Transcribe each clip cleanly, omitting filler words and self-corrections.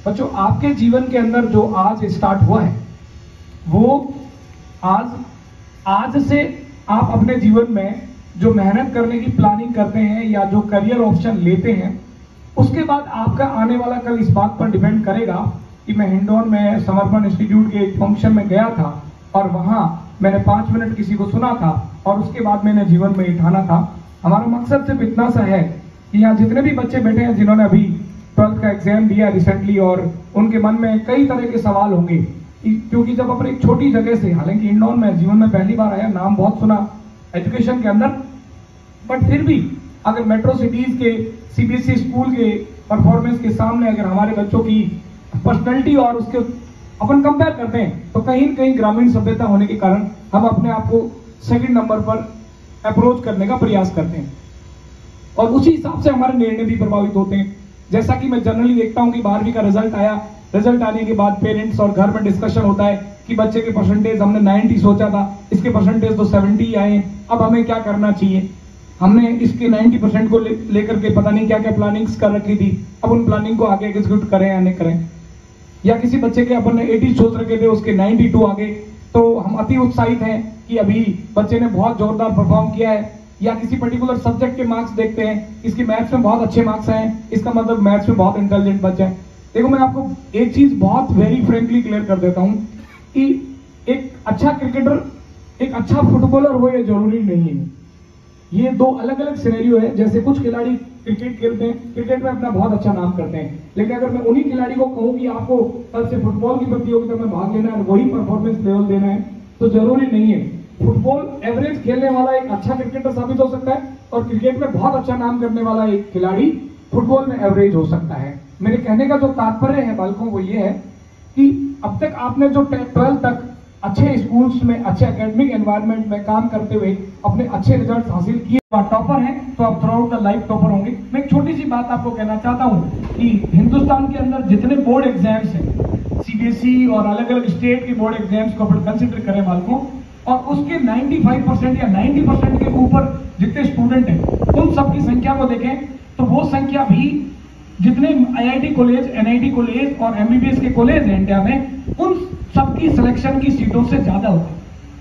बच्चों आपके जीवन के अंदर जो आज स्टार्ट हुआ है वो आज से आप अपने जीवन में जो मेहनत करने की प्लानिंग करते हैं या जो करियर ऑप्शन लेते हैं उसके बाद आपका आने वाला कल इस बात पर डिपेंड करेगा कि मैं हिंडौन में समर्पण इंस्टीट्यूट के फंक्शन में गया था और वहां मैंने 5 मिनट किसी को सुना था और उसके बाद मैंने जीवन में ये ठाना था। हमारा मकसद सिर्फ इतना सा है कि यहाँ जितने भी बच्चे बैठे हैं जिन्होंने अभी 12th का एग्जाम दिया रिसेंटली और उनके मन में कई तरह के सवाल होंगे क्योंकि जब अपनी एक छोटी जगह से, हालांकि हिंडौन में जीवन में पहली बार आया, नाम बहुत सुना एजुकेशन के अंदर, बट फिर भी अगर मेट्रो सिटीज के सीबीएसई स्कूल के परफॉर्मेंस के सामने अगर हमारे बच्चों की पर्सनैलिटी और उसके अपन कंपेयर करते हैं तो कहीं न कहीं ग्रामीण सभ्यता होने के कारण हम अपने आप को सेकंड नंबर पर अप्रोच करने का प्रयास करते हैं और उसी हिसाब से हमारे निर्णय भी प्रभावित होते हैं। जैसा कि मैं जनरली देखता हूं कि 12वीं का रिजल्ट आया, रिजल्ट आने के बाद पेरेंट्स और घर में डिस्कशन होता है कि बच्चे के परसेंटेज हमने 90 सोचा था, इसके परसेंटेज तो 70 आए, अब हमें क्या करना चाहिए। हमने इसके 90% को लेकर के पता नहीं क्या क्या प्लानिंग्स कर रखी थी, अब उन प्लानिंग को आगे एग्जीक्यूट करें या नहीं करें। या किसी बच्चे के अपन ने 80 सोच रखे थे, उसके 92 आ गए, तो हम अति उत्साहित हैं कि अभी बच्चे ने बहुत जोरदार परफॉर्म किया है। या किसी पर्टिकुलर सब्जेक्ट के मार्क्स देखते हैं, इसके मैथ्स में बहुत अच्छे मार्क्स हैं, इसका मतलब मैथ्स में बहुत इंटेलिजेंट बच्चा है। देखो मैं आपको एक चीज बहुत वेरी फ्रेंकली क्लियर कर देता हूं कि एक अच्छा क्रिकेटर, एक अच्छा फुटबॉलर हो ये जरूरी नहीं है। ये दो अलग अलग सिनेरियो है। जैसे कुछ खिलाड़ी क्रिकेट खेलते हैं, क्रिकेट में अपना बहुत अच्छा नाम करते हैं, लेकिन अगर मैं उन्हीं खिलाड़ी को कहूं कि आपको कल से फुटबॉल की प्रतियोगिता में भाग लेना है, वही परफॉर्मेंस लेवल देना है, तो जरूरी नहीं है। फुटबॉल एवरेज खेलने वाला एक अच्छा क्रिकेटर साबित हो सकता है और क्रिकेट में बहुत अच्छा नाम करने वाला एक खिलाड़ी फुटबॉल में एवरेज हो सकता है। मेरे कहने का जो तात्पर्य है बालकों वो ये है कि अब तक आपने जो 12th तक अच्छे स्कूल्स में, अच्छे एकेडमिक एनवायरनमेंट में काम करते हुए अपने अच्छे रिजल्ट हासिल किए, आप टॉपर हैं तो आप through out the life topper होंगे। मैं एक छोटी सी बात आपको कहना चाहता हूं कि हिंदुस्तान के अंदर जितने बोर्ड एग्जाम्स हैं, सीबीएसई और अलग अलग स्टेट के बोर्ड एग्जाम्स को अपन कंसिडर करें बालकों, और उसके 95% या 90% के ऊपर जितने स्टूडेंट हैं उन सबकी संख्या को देखें तो वो संख्या भी जितने आईआईटी कॉलेज, एनआईटी कॉलेज और एमबीबीएस के कॉलेज हैं इंडिया में, उन सबकी सिलेक्शन की सीटों से ज्यादा होता है।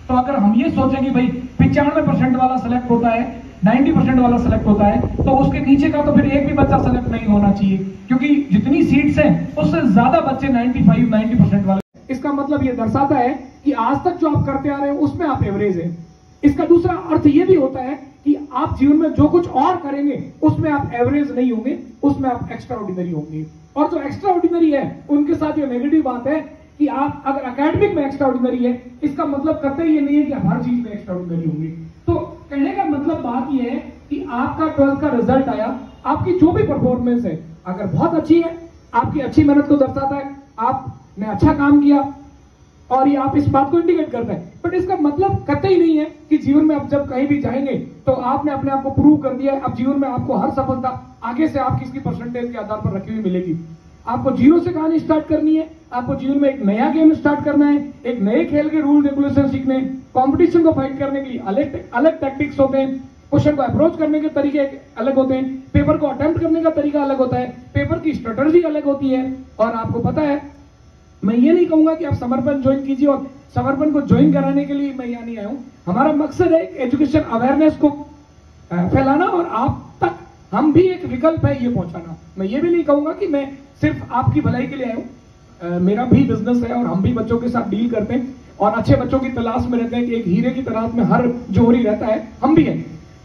तो अगर हम ये सोचें कि भाई 95% वाला सिलेक्ट होता है, 90% वाला सिलेक्ट होता है, तो उसके नीचे का तो फिर एक भी बच्चा सिलेक्ट नहीं होना चाहिए, क्योंकि जितनी सीट्स हैं उससे ज्यादा बच्चे 90% वाले। इसका मतलब ये दर्शाता है कि आज तक जो आप करते आ रहे हैं उसमें आप एवरेज हैं। इसका दूसरा अर्थ ये भी होता है कि आप जीवन में जो कुछ और करेंगे उसमें आप एवरेज नहीं होंगे, उसमें आप एक्स्ट्रा ऑर्डिनरी होंगे। और जो एक्स्ट्रा ऑर्डिनरी है उनके साथ ये नेगेटिव बात है कि आप अगर एकेडमिक में एक्स्ट्रा ऑर्डिनरी है, इसका मतलब करते ये नहीं है कि हर चीज में एक्स्ट्रा ऑर्डिनरी होंगे। तो कहने का मतलब बात यह है कि आपका 12th का रिजल्ट आया, आपकी जो भी परफॉर्मेंस है अगर बहुत अच्छी है, आपकी अच्छी मेहनत को दर्शाता है, आपने अच्छा काम किया और ये आप इस बात को इंडिकेट करते हैं, बट इसका मतलब कतई नहीं है कि जीवन में आप जब कहीं भी जाएंगे तो आपने अपने आप को प्रूव कर दिया है। अब जीवन में आपको हर सफलता आगे से आपकी इसकी परसेंटेज के आधार पर रखी हुई मिलेगी। आपको जीरो से कहानी स्टार्ट करनी है, आपको जीवन में एक नया गेम स्टार्ट करना है, एक नए खेल के रूल रेगुलेशन सीखने, कंपटीशन को फाइट करने के लिए अलग टैक्टिक्स होते हैं, क्वेश्चन को अप्रोच करने के तरीके अलग होते हैं, पेपर को अटेम्प्ट करने का तरीका अलग होता है, पेपर की स्ट्रेटजी अलग होती है। और आपको पता है, मैं ये नहीं कहूंगा कि आप समर्पण ज्वाइन कीजिए और समर्पण को ज्वाइन कराने के लिए मैं यहाँ नहीं आया हूं। हमारा मकसद है एजुकेशन अवेयरनेस को फैलाना और आप तक हम भी एक विकल्प है ये पहुंचाना। मैं ये भी नहीं कहूंगा कि मैं सिर्फ आपकी भलाई के लिए आया हूं। मेरा भी बिजनेस है और हम भी बच्चों के साथ डील करते हैं और अच्छे बच्चों की तलाश में रहते हैं कि एक हीरे की तलाश में हर जोहरी रहता है, हम भी हैं।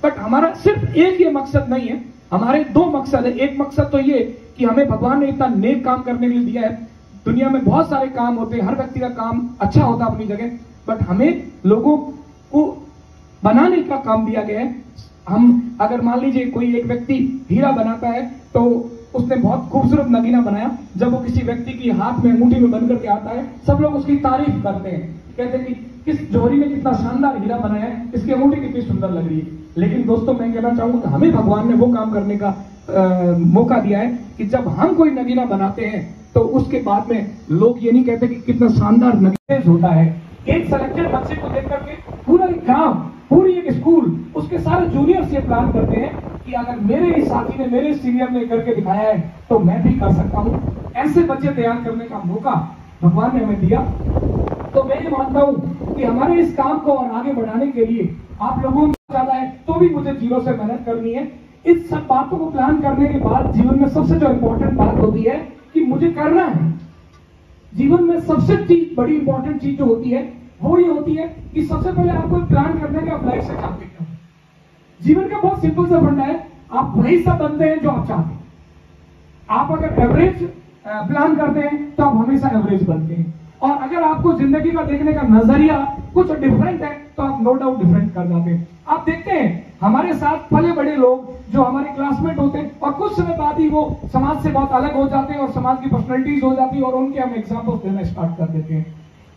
बट हमारा सिर्फ एक ये मकसद नहीं है, हमारे 2 मकसद है। एक मकसद तो ये कि हमें भगवान ने इतना नेक काम करने के लिए दिया है। दुनिया में बहुत सारे काम होते हैं, हर व्यक्ति का काम अच्छा होता है अपनी जगह, बट हमें लोगों को बनाने का काम दिया गया है। हम अगर मान लीजिए कोई एक व्यक्ति हीरा बनाता है तो उसने बहुत खूबसूरत नगीना बनाया, जब वो किसी व्यक्ति की हाथ में अंगूठी में बंद करके आता है, सब लोग उसकी तारीफ करते हैं, कहते हैं कि किस जौहरी ने कितना शानदार हीरा बनाया है, इसकी अंगूठी कितनी सुंदर लग रही है। लेकिन दोस्तों मैं कहना चाहूंगा कि हमें भगवान ने वो काम करने का मौका दिया है कि जब हम कोई नगीना बनाते हैं तो उसके बाद में लोग ये नहीं कहते कि कितना शानदार नगीना होता है। एक सिलेक्टेड बच्चे को देख करके पूरा एक गांव, पूरी एक स्कूल, उसके सारे जूनियर्स ये प्लान करते हैं कि अगर मेरे इस साथी ने, मेरे सीनियर ने करके दिखाया है तो मैं भी कर सकता हूँ। ऐसे बच्चे तैयार करने का मौका भगवान ने हमें दिया। तो मैं ये मानता हूं कि हमारे इस काम को और आगे बढ़ाने के लिए आप लोगों को ज्यादा है तो भी मुझे जीरो से मेहनत करनी है। इस सब बातों को प्लान करने के बाद जीवन में सबसे जो इंपॉर्टेंट बात होती है कि मुझे करना है। जीवन में सबसे बड़ी इंपॉर्टेंट चीज जो होती है वो ये होती है कि सबसे पहले आपको प्लान करने के आप लाइफ से चाहते हैं। जीवन का बहुत सिंपल सा फंडा है, आप वही सब बनते हैं जो आप चाहते हैं। आप अगर एवरेज प्लान करते हैं तो आप हमेशा एवरेज बनते हैं, और अगर आपको जिंदगी का देखने का नजरिया कुछ डिफरेंट है तो आप नो डाउट डिफरेंट कर जाते हैं। आप देखते हैं हमारे साथ पले बड़े लोग जो हमारे क्लासमेट होते हैं और कुछ समय बाद ही वो समाज से बहुत अलग हो जाते हैं और समाज की पर्सनैलिटीज हो जाती है और उनके हम एग्जाम्पल्स देना स्टार्ट कर देते हैं।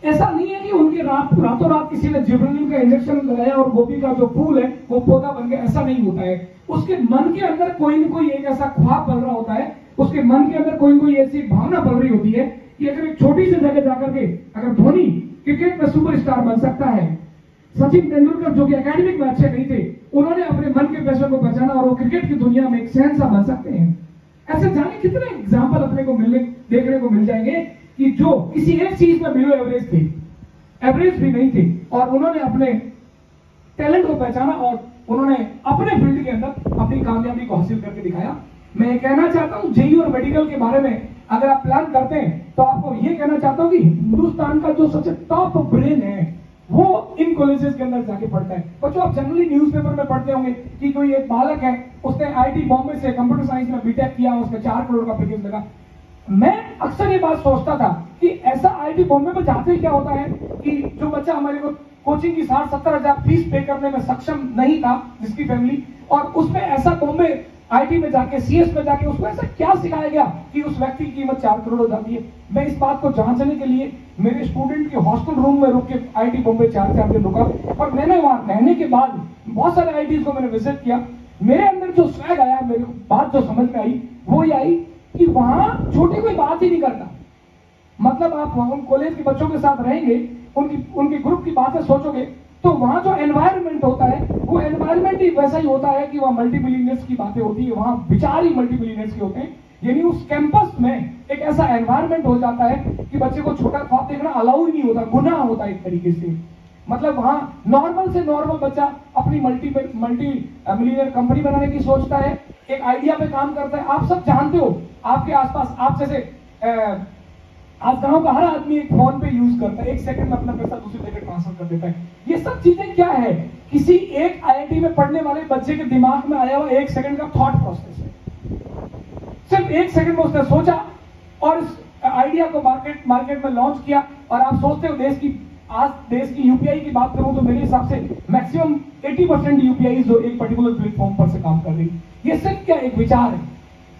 ऐसा नहीं है कि उनके रातों रात किसी ने जिब्रेलिन का इंजेक्शन लगाया और गोभी का जो फूल है वो पौधा बन गया, ऐसा नहीं होता है। उसके मन के अंदर कोई ना कोई एक ऐसा ख्वाब बन रहा होता है, उसके मन के अंदर कोई ना कोई ऐसी भावना बन रही होती है कि अगर एक छोटी सी जगह जाकर के अगर धोनी क्रिकेट में सुपरस्टार बन सकता है, सचिन तेंदुलकर जो कि एकेडमिक में अच्छे नहीं थे, उन्होंने अपने मन के पैसों को पहचाना और वो क्रिकेट की दुनिया में एक शहंशाह बन सकते हैं। ऐसे जाने कितने एग्जाम्पल अपने को देखने को मिल जाएंगे कि जो किसी एक चीज में बिलो एवरेज थे, एवरेज भी नहीं थे, और उन्होंने अपने टैलेंट को पहचाना और उन्होंने अपने फील्ड के अंदर अपनी कामयाबी को हासिल करके दिखाया। मैं ये कहना चाहता हूं जेईई और मेडिकल के बारे में अगर आप प्लान करते हैं तो आपको ये कहना चाहता हूं कि हिंदुस्तान का जो सबसे टॉप ब्रेन है वो इन कॉलेजेस के अंदर जाके पढ़ता है। बच्चों आप जनरली न्यूज़पेपर में पढ़ते होंगे कि कोई एक बालक है, उसने आईआईटी बॉम्बे से कंप्यूटर साइंस में बीटेक किया, उसका 4 करोड़ का पैकेज लगा। मैं अक्सर ये बात सोचता था कि ऐसा आईआईटी बॉम्बे में जाते ही क्या होता है कि जो बच्चा हमारे को कोचिंग की 60-70 फीस पे करने में सक्षम नहीं था, जिसकी फैमिली, और उसमें ऐसा बॉम्बे आईटी में जाके सीएस में जाके उसको ऐसा क्या सिखाया गया कि उस व्यक्ति की कीमत 4 करोड़ हो जाती है। मैं इस बात को जांचने के लिए मेरे स्टूडेंट के हॉस्टल रूम में रुक के आईटी बॉम्बे 4 दिन रुका, और मैंने वहां रहने के बाद बहुत सारे आईटीज को मैंने विजिट किया। मेरे अंदर जो स्वैग आया, मेरी बात जो समझ में आई वो ये आई कि वहां छोटी कोई बात ही नहीं करता। मतलब आप उन कॉलेज के बच्चों के साथ रहेंगे, उनकी ग्रुप की बातें सोचोगे तो वहां जो एनवायरनमेंट होता है वो एनवायरनमेंट ही वैसा ही होता है कि वहां मल्टीमिलियनर्स की बातें होती है, वहां विचार ही मल्टीमिलियनर्स के होते हैं। यानी उस कैंपस में एक ऐसा एनवायरनमेंट हो जाता है कि बच्चे को छोटा ख्वाब देखना अलाउ ही नहीं होता, गुनाह होता है एक तरीके से। मतलब वहां नॉर्मल से नॉर्मल बच्चा अपनी मल्टी मिलियनर कंपनी बनाने की सोचता है, एक आइडिया पे काम करता है। आप सब जानते हो आपके आसपास, आप जैसे आज गांव का हर आदमी एक फोन पे यूज करता है, 1 सेकंड में अपना पैसा दूसरी जगह ट्रांसफर कर देता है। ये सब चीजें क्या है? किसी एक आईआईटी में पढ़ने वाले बच्चे के दिमाग में आया हुआ 1 सेकंड का थॉट प्रोसेस है। सिर्फ 1 सेकंड में उसने सोचा और इस आइडिया को मार्केट में लॉन्च किया। और आप सोचते हो देश की यूपीआई की बात करूं तो मेरे हिसाब से मैक्सिमम 80% यूपीआई जो एक पर्टिकुलर प्लेटफॉर्म पर से काम कर रही है। ये सिर्फ क्या एक विचार है।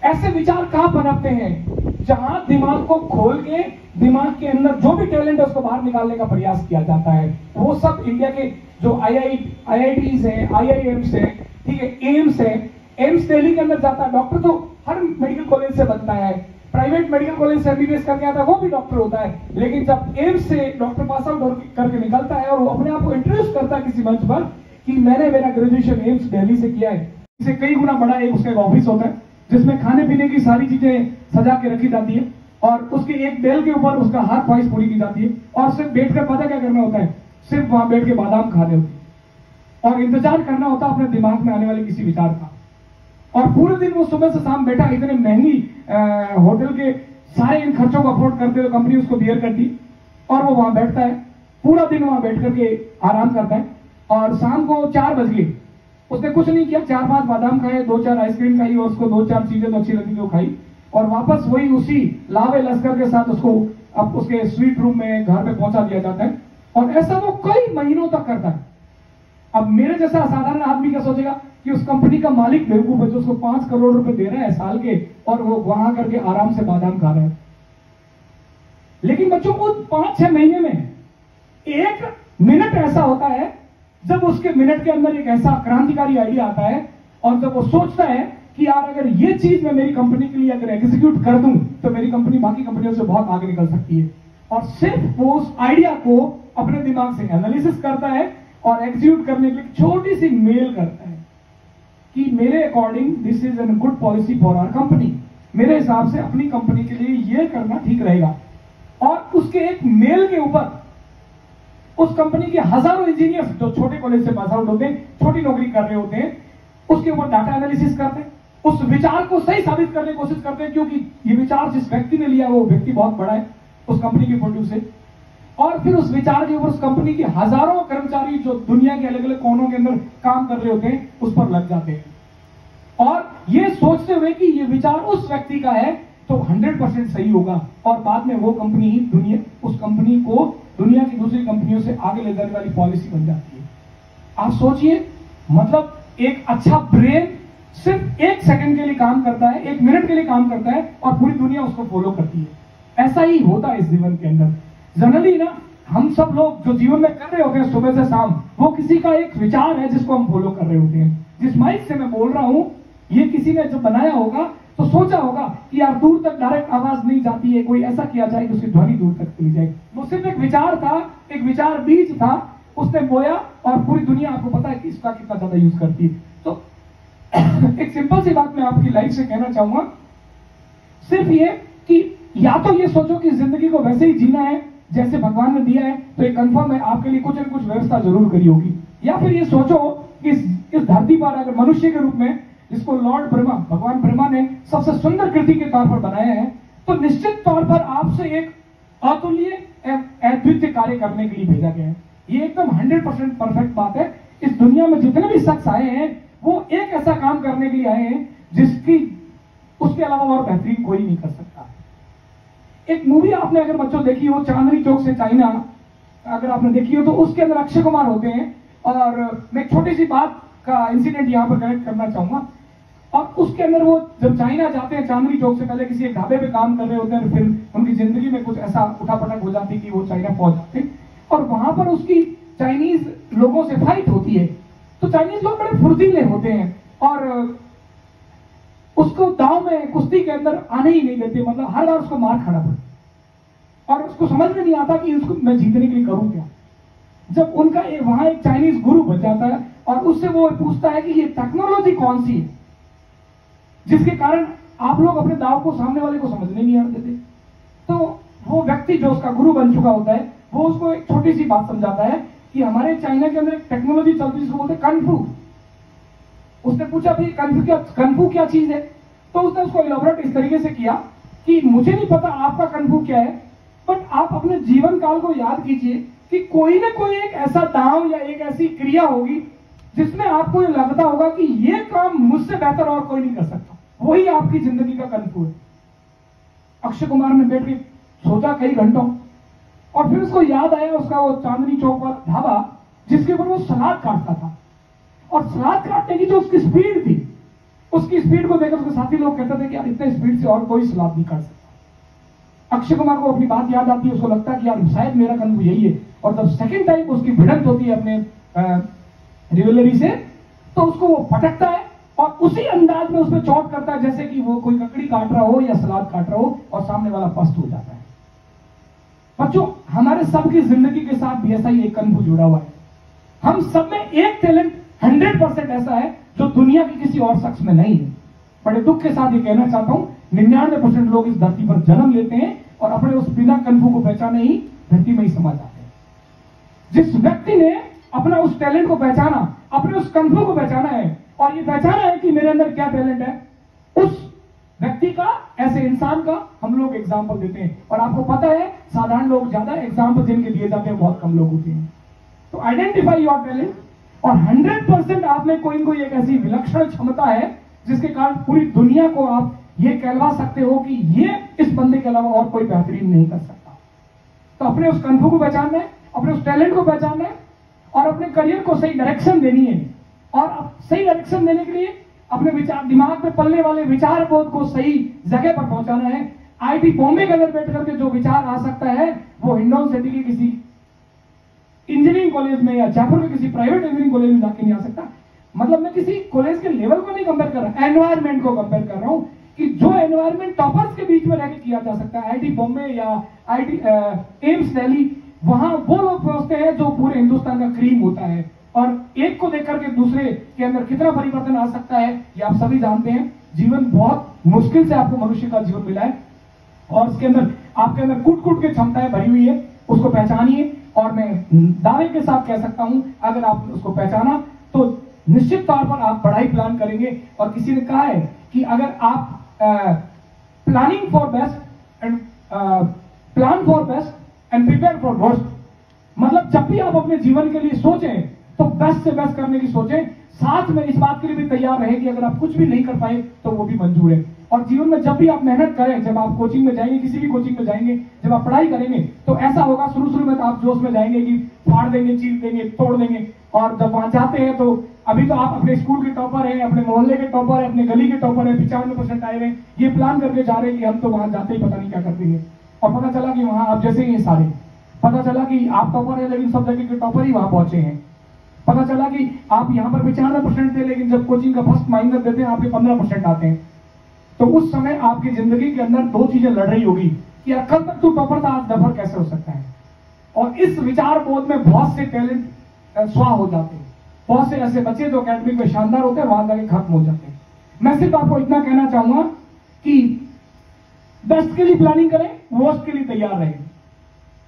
ऐसे विचार कहां पनपते हैं? जहां दिमाग को खोल के दिमाग के अंदर जो भी टैलेंट है उसको बाहर निकालने का प्रयास किया जाता है। वो सब इंडिया के जो आईआईटीज हैं, आईआईएम्स हैं, ठीक है, एम्स है, एम्स दिल्ली के अंदर जाता है। डॉक्टर तो हर मेडिकल कॉलेज से बनता है, प्राइवेट मेडिकल कॉलेज से एमबीबीएस करके आता है वो भी डॉक्टर होता है। लेकिन जब एम्स से डॉक्टर पास आउट करके निकलता है और वो अपने आप को इंट्रोड्यूस करता है किसी मंच पर कि मैंने मेरा ग्रेजुएशन एम्स दिल्ली से किया है, इसे कई गुना बड़ा एक उसका ऑफिस होता है जिसमें खाने पीने की सारी चीजें सजा के रखी जाती है और उसके एक बेल के ऊपर उसका हर ख्वाहिश पूरी की जाती है। और सिर्फ बैठकर पता क्या करना होता है? सिर्फ वहां बैठ के बादाम खाने होते हैं और इंतजार करना होता है अपने दिमाग में आने वाले किसी विचार का। और पूरे दिन वो सुबह से शाम बैठा, इतने महंगी होटल के सारे इन खर्चों को अफोर्ड करते हुए कंपनी उसको बियर करती और वो वहां बैठता है, पूरा दिन वहां बैठ करके आराम करता है। और शाम को 4 बज गए, उसने कुछ नहीं किया, 4-5 बादाम खाए, 2-4 आइसक्रीम खाई और उसको 2-4 चीजें तो अच्छी लगी वो खाई और वापस वही उसी लावे लश्कर के साथ उसको अब उसके स्वीट रूम में घर पे पहुंचा दिया जाता है। और ऐसा वो कई महीनों तक करता है। अब मेरे जैसा साधारण आदमी क्या सोचेगा कि उस कंपनी का मालिक बेवकूफ है जो उसको 5 करोड़ रुपए दे रहा है साल के और वो वहां करके आराम से बादाम खा रहा है। लेकिन बच्चों को 5-6 महीने में 1 मिनट ऐसा होता है जब उसके मिनट के अंदर एक ऐसा क्रांतिकारी आइडिया आता है और जब वो सोचता है कि यार अगर ये चीज मैं मेरी कंपनी के लिए अगर एग्जीक्यूट कर दूं तो मेरी कंपनी बाकी कंपनियों से बहुत आगे निकल सकती है। और सिर्फ वो उस आइडिया को अपने दिमाग से एनालिसिस करता है और एग्जीक्यूट करने के लिए छोटी सी मेल करता है कि मेरे according this is an good policy for our company. मेरे हिसाब से अपनी कंपनी के लिए ये करना ठीक रहेगा। और उसके एक मेल के ऊपर उस कंपनी के हजारों इंजीनियर्स जो छोटे कॉलेज से पास आउट होते हैं, छोटी नौकरी कर रहे होते हैं, उसके ऊपर डाटा एनालिसिस करते हैं, उस विचार को सही साबित करने की कोशिश करते हैं, क्योंकि ये विचार जिस व्यक्ति ने लिया वो व्यक्ति बहुत बड़ा है उस कंपनी के प्रोड्यूस से। और फिर उस विचार के ऊपर उस कंपनी के हजारों कर्मचारी जो दुनिया के अलग अलग कोनों के अंदर काम कर रहे होते हैं उस पर लग जाते हैं, और ये सोचते हुए कि ये विचार उस व्यक्ति का है तो 100% सही होगा, और बाद में वो कंपनी ही उस कंपनी को दुनिया की दूसरी कंपनियों से आगे ले जाने वाली पॉलिसी बन जाती है। आप सोचिए, मतलब एक अच्छा ब्रेन सिर्फ 1 सेकंड के लिए काम करता है, 1 मिनट के लिए काम करता है, और पूरी दुनिया उसको फॉलो करती है। ऐसा ही होता है इस जीवन के अंदर। जनरली ना हम सब लोग जो जीवन में कर रहे होते हैं सुबह से शाम, वो किसी का एक विचार है जिसको हम फॉलो कर रहे होते हैं। जिस माइक से मैं बोल रहा हूं, ये किसी ने जब बनाया होगा तो सोचा होगा कि यार दूर तक डायरेक्ट आवाज नहीं जाती है, कोई ऐसा किया जाए कि उसकी ध्वनि दूर तक चली जाए। वो सिर्फ एक विचार था, एक विचार बीज था, उसने बोया, और पूरी दुनिया आपको पता है कि इसका कितना ज्यादा यूज करती है। तो एक सिंपल सी बात मैं आपकी लाइफ से कहना चाहूंगा, सिर्फ ये कि या तो ये सोचो कि जिंदगी को वैसे ही जीना है जैसे भगवान ने दिया है, तो ये कंफर्म है आपके लिए कुछ न कुछ व्यवस्था जरूर करी होगी। या फिर ये सोचो कि इस धरती पर अगर मनुष्य के रूप में, जिसको लॉर्ड ब्रह्मा, भगवान ब्रह्मा ने सबसे सुंदर कृति के तौर पर बनाया है, तो निश्चित तौर पर आपसे एक अतुल्य अद्वितीय कार्य करने के लिए भेजा गया है। ये एकदम 100% परफेक्ट बात है। इस दुनिया में जितने भी शख्स आए हैं वो एक ऐसा काम करने के लिए आए हैं जिसकी उसके अलावा और बेहतरीन कोई नहीं कर सकता। एक मूवी आपने अगर बच्चों देखी हो, चांदनी चौक से चाइना, अगर आपने देखी हो, तो उसके अंदर अक्षय कुमार होते हैं। और मैं एक छोटी सी बात का इंसिडेंट यहां पर कनेक्ट करना चाहूंगा। और उसके अंदर वो जब चाइना जाते हैं, चांदनी चौक से पहले किसी एक ढाबे पे काम कर रहे होते हैं, फिर उनकी जिंदगी में कुछ ऐसा उठापटक हो जाती कि वो चाइना पहुंच जाते, और वहां पर उसकी चाइनीज लोगों से फाइट होती है। तो चाइनीज लोग बड़े फुर्तीले होते हैं और उसको दांव में, कुश्ती के अंदर आने ही नहीं देते, मतलब हर बार उसको मार खाना पड़ता, और उसको समझ में नहीं आता कि इसको मैं जीतने के लिए करूं क्या। जब उनका वहां एक चाइनीज गुरु बच जाता है और उससे वो पूछता है कि ये टेक्नोलॉजी कौन सी है जिसके कारण आप लोग अपने दाव को सामने वाले को समझने नहीं आते थे। तो वो व्यक्ति जो उसका गुरु बन चुका होता है, वो उसको एक छोटी सी बात समझाता है कि हमारे चाइना के अंदर एक टेक्नोलॉजी चलती है जिसको बोलते हैं कनफू। उसने पूछा भाई कनफू क्या चीज है, तो उसने उसको इलाबोरेट इस तरीके से किया कि मुझे नहीं पता आपका कनफू क्या है, बट आप अपने जीवन काल को याद कीजिए कि कोई ना कोई एक ऐसा दांव या एक ऐसी क्रिया होगी जिसमें आपको ये लगता होगा कि ये काम मुझसे बेहतर और कोई नहीं कर सकता, वही आपकी जिंदगी का कनफू है। अक्षय कुमार ने बैठ के सोचा कई घंटों, और फिर उसको याद आया उसका वो चांदनी चौक पर ढाबा जिसके ऊपर वो सलाद काटता था, और सलाद काटने की जो उसकी स्पीड थी, उसकी स्पीड को देखकर उसके साथी लोग कहते थे कि यार इतने स्पीड से और कोई सलाद नहीं काट सकता। अक्षय कुमार को अपनी बात याद आती है, उसको लगता है कि यार शायद मेरा कनफू यही है। और जब सेकंड टाइम उसकी भिड़ंत होती है अपने रिवलरी से, तो उसको वो पटकता है और उसी अंदाज में उसमें चोट करता है जैसे कि वो कोई ककड़ी काट रहा हो या सलाद काट रहा हो, और सामने वाला पस्त हो जाता है। बच्चों, हमारे सबकी जिंदगी के साथ भी ऐसा ही एक कनफू जुड़ा हुआ है। हम सब में एक टैलेंट 100% ऐसा है जो दुनिया के किसी और शख्स में नहीं है। बड़े दुख के साथ ये कहना चाहता हूं, 99% लोग इस धरती पर जन्म लेते हैं और अपने उस बिना कनफू को पहचाने ही धरती में ही समा जाते हैं। जिस व्यक्ति ने अपना उस टैलेंट को पहचाना, अपने उस कनफू को पहचाना है और ये पहचाना है कि मेरे अंदर क्या टैलेंट है, उस व्यक्ति का, ऐसे इंसान का हम लोग एग्जाम्पल देते हैं। और आपको पता है साधारण लोग ज्यादा एग्जाम्पल जिनके दिए जाते हैं बहुत कम लोग होते हैं। तो आइडेंटिफाई योर टैलेंट, और 100% आप में कोई न कोई एक ऐसी विलक्षण क्षमता है जिसके कारण पूरी दुनिया को आप ये कहलवा सकते हो कि ये इस बंदे के अलावा और कोई बेहतरीन नहीं कर सकता। तो अपने उस कनफू को पहचानना है, अपने उस टैलेंट को पहचानना है, और अपने करियर को सही डायरेक्शन देनी है। और सही डायरेक्शन देने के लिए अपने विचार, दिमाग में पलने वाले विचार बोध को सही जगह पर पहुंचाना है। आईआईटी बॉम्बे के अंदर बैठ करके जो विचार आ सकता है वो हिंडौन सिटी के किसी इंजीनियरिंग कॉलेज में या जयपुर के किसी प्राइवेट इंजीनियरिंग कॉलेज में जाके नहीं आ सकता। मतलब मैं किसी कॉलेज के लेवल को नहीं कंपेयर कर रहा, एनवायरमेंट को कंपेयर कर रहा हूं कि जो एनवायरमेंट टॉपर्स के बीच में रहकर किया जा सकता है, आईआईटी बॉम्बे या आईआईटी एम्स दिल्ली, वहां वो लोग पहुंचते हैं जो पूरे हिंदुस्तान का क्रीम होता है। और एक को देख करके दूसरे के अंदर कितना परिवर्तन आ सकता है ये आप सभी जानते हैं। जीवन बहुत मुश्किल से आपको मनुष्य का जीवन मिला है और उसके अंदर आपके अंदर कूट कूट के क्षमताएं भरी हुई है, उसको पहचानिए। और मैं दावे के साथ कह सकता हूं, अगर आपने उसको पहचाना तो निश्चित तौर पर आप बड़ा ही प्लान करेंगे। और किसी ने कहा है कि अगर आप planning for best and plan for best and prepare for worst, मतलब जब भी आप अपने जीवन के लिए सोचें तो बेस्ट से बेस्ट करने की सोचें, साथ में इस बात के लिए भी तैयार रहे कि अगर आप कुछ भी नहीं कर पाए तो वो भी मंजूर है। और जीवन में जब भी आप मेहनत करें, जब आप कोचिंग में जाएंगे, किसी भी कोचिंग में जाएंगे, जब आप पढ़ाई करेंगे तो ऐसा होगा, शुरू में तो आप जोश में जाएंगे कि फाड़ देंगे, चीर देंगे, तोड़ देंगे। और जब वहां जाते हैं तो अभी तो आप अपने स्कूल के टॉपर हैं, अपने मोहल्ले के टॉपर हैं, अपने गली के टॉपर हैं, 95% आए हुए, ये प्लान करके जा रहे हैं कि हम तो वहां जाते ही पता नहीं क्या कर देंगे। और पता चला कि वहां आप जैसे ही सारे, पता चला कि आप टॉपर है लेकिन सब जगह के टॉपर ही वहां पहुंचे हैं। पता चला कि आप यहाँ पर 95% थे लेकिन जब कोचिंग का फर्स्ट माइनर देते हैं आपके 15% आते हैं। तो उस समय आपकी जिंदगी के अंदर दो चीजें लड़ रही होगी कि यार कल तक तू टॉपर था, आज डफर कैसे हो सकता है। और इस विचार बोध में बहुत से टैलेंट स्वाह हो जाते हैं, बहुत से ऐसे बच्चे जो अकेडमिक में शानदार होते हैं वहां जाके खत्म हो जाते हैं। मैं सिर्फ आपको इतना कहना चाहूंगा कि बेस्ट के लिए प्लानिंग करें, वर्स्ट के लिए तैयार रहें।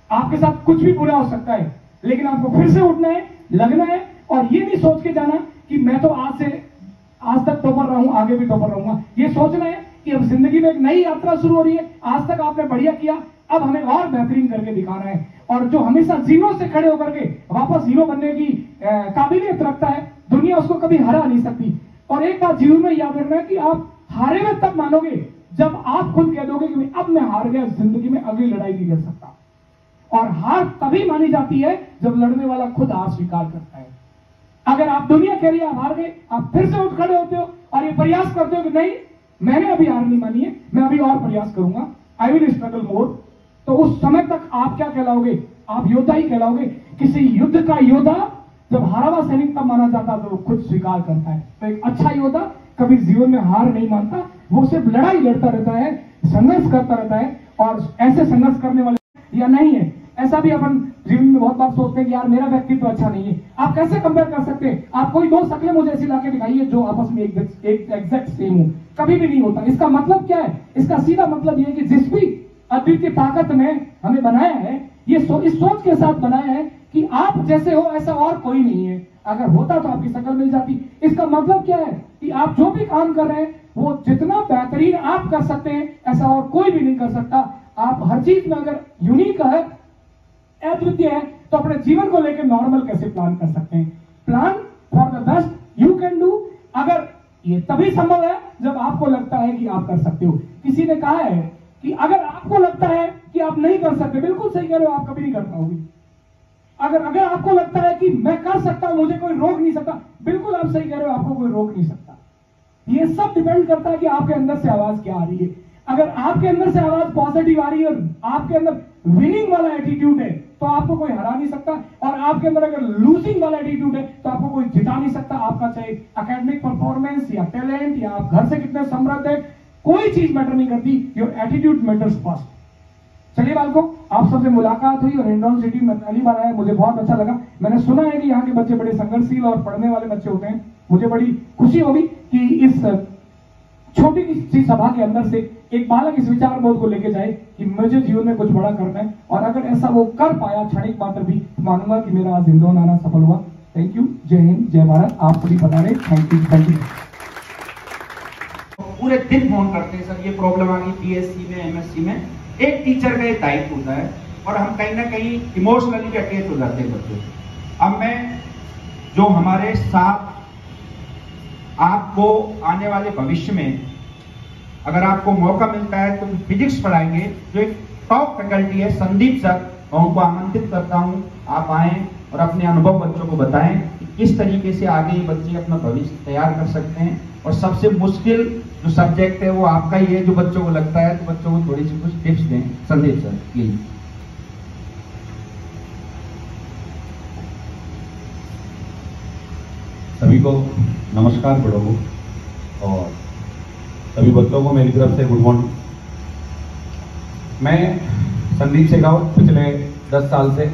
आपके साथ कुछ भी बुरा हो सकता है लेकिन आपको फिर से उठना है, लगना है और ये नहीं सोच के जाना कि मैं तो आज तक टॉपर रहा हूं, आगे भी टॉपर रहूंगा। ये सोचना है कि अब जिंदगी में एक नई यात्रा शुरू हो रही है, आज तक आपने बढ़िया किया, अब हमें और बेहतरीन करके दिखाना है। और जो हमेशा जीरो से खड़े होकर के वापस हीरो बनने की काबिलियत रखता है, दुनिया उसको कभी हरा नहीं सकती। और एक बात जीवन में याद रखना है कि आप हारे हुए तब मानोगे जब आप खुद कह दोगे कि अब मैं हार गया, जिंदगी में अगली लड़ाई नहीं लड़ सकता। और हार तभी मानी जाती है जब लड़ने वाला खुद हार स्वीकार करता है। अगर आप दुनिया कह रही है आप हार गए, आप फिर से उठ खड़े होते हो और ये प्रयास करते हो कि नहीं मैंने अभी हार नहीं मानी है, मैं अभी और प्रयास करूंगा, आई विल स्ट्रगल मोर, तो उस समय तक आप क्या कहलाओगे? आप योद्धा ही कहलाओगे। किसी युद्ध का योद्धा जब हारा हुआ सैनिक तब माना जाता तो वो खुद स्वीकार करता है। तो एक अच्छा योद्धा कभी जीवन में हार नहीं मानता, वो सिर्फ लड़ाई लड़ता रहता है, संघर्ष करता रहता है। और ऐसे संघर्ष करने वाले या नहीं है, ऐसा भी अपन जीवन में बहुत बार सोचते हैं कि यार मेरा व्यक्तित्व अच्छा नहीं है। आप कैसे कंपेयर कर सकते हैं? आप कोई दो शक्लें मुझे ऐसी लाके दिखाइए जो आपस में एक एग्जैक्ट सेम हो, कभी भी नहीं होता। इसका मतलब क्या है? इसका सीधा मतलब यह है कि जिस भी अद्वितीय ताकत ने हमें बनाया है, ये इस सोच के साथ बनाया है कि आप जैसे हो ऐसा और कोई नहीं है। अगर होता तो आपकी शक्ल मिल जाती। इसका मतलब क्या है कि आप जो भी काम कर रहे हैं वो जितना बेहतरीन आप कर सकते हैं ऐसा और कोई भी नहीं कर सकता। आप हर चीज में अगर यूनिक है, अद्वितीय है, तो अपने जीवन को लेकर नॉर्मल कैसे प्लान कर सकते हैं? Plan for the best you can do. अगर ये तभी संभव है जब आपको लगता है कि आप कर सकते हो। किसी ने कहा है कि अगर आपको लगता है कि आप नहीं कर सकते, बिल्कुल सही कह रहे हो, आप कभी नहीं कर पाओगे। अगर आपको लगता है कि मैं कर सकता हूं, मुझे कोई रोक नहीं सकता, बिल्कुल आप सही कह रहे हो, आपको कोई रोक नहीं सकता। ये सब डिपेंड करता है कि आपके अंदर से आवाज क्या आ रही है। अगर आपके अंदर से आवाज पॉजिटिव आ रही है और आपके अंदर विनिंग वाला एटीट्यूड है तो आपको कोई हरा नहीं सकता। और आपके अंदर अगर लूजिंग वाला एटीट्यूड है तो आपको कोई जिता नहीं सकता। आपका चाहे एकेडमिक परफॉर्मेंस या टैलेंट या आप घर से कितने समृद्ध है, कोई चीज मैटर नहीं करती, योर एटीट्यूड मैटर्स फर्स्ट। चलिए बालकों, आप सबसे मुलाकात हुई और हिंडौन सिटी में पहली बार आया, मुझे बहुत अच्छा लगा। मैंने सुना है कि यहाँ के बच्चे बड़े संघर्षशील और पढ़ने वाले बच्चे होते हैं। मुझे बड़ी खुशी होगी कि इस छोटी सी सभा के अंदर से एक बालक इस विचार बोध को लेके जाए कि मुझे जीवन में कुछ बड़ा करना है। और अगर ऐसा वो कर पाया क्षणिक मात्र भी, मानूंगा कि मेरा आज हिंडौन आना सफल हुआ। Thank you. जय हिंद, जय भारत। आप सभी बता रहे, थैंक यू, थैंक यू। पूरे दिन फोन करते हैं सर ये प्रॉब्लम आ गई बीएससी में, एमएससी में। एक टीचर का एक दायित्व होता है और हम कहीं ना कहीं इमोशनली अटैच हो जाते हैं बच्चों से। अब मैं जो हमारे साथ आपको आने वाले भविष्य में अगर आपको मौका मिलता है तो फिजिक्स पढ़ाएंगे, जो एक टॉप फैकल्टी है संदीप सर, मैं उनको आमंत्रित करता हूं आप आएं और अपने अनुभव बच्चों को बताएं कि किस तरीके से आगे बच्चे अपना भविष्य तैयार कर सकते हैं। और सबसे मुश्किल जो सब्जेक्ट है वो आपका ही है, जो बच्चों को लगता है, तो बच्चों को थोड़ी सी कुछ टिप्स दें। Sandeep sir please. सभी को नमस्कार बड़ों को और सभी बच्चों को मेरी तरफ से गुड मॉर्निंग। मैं संदीप शेखावत पिछले 10 साल से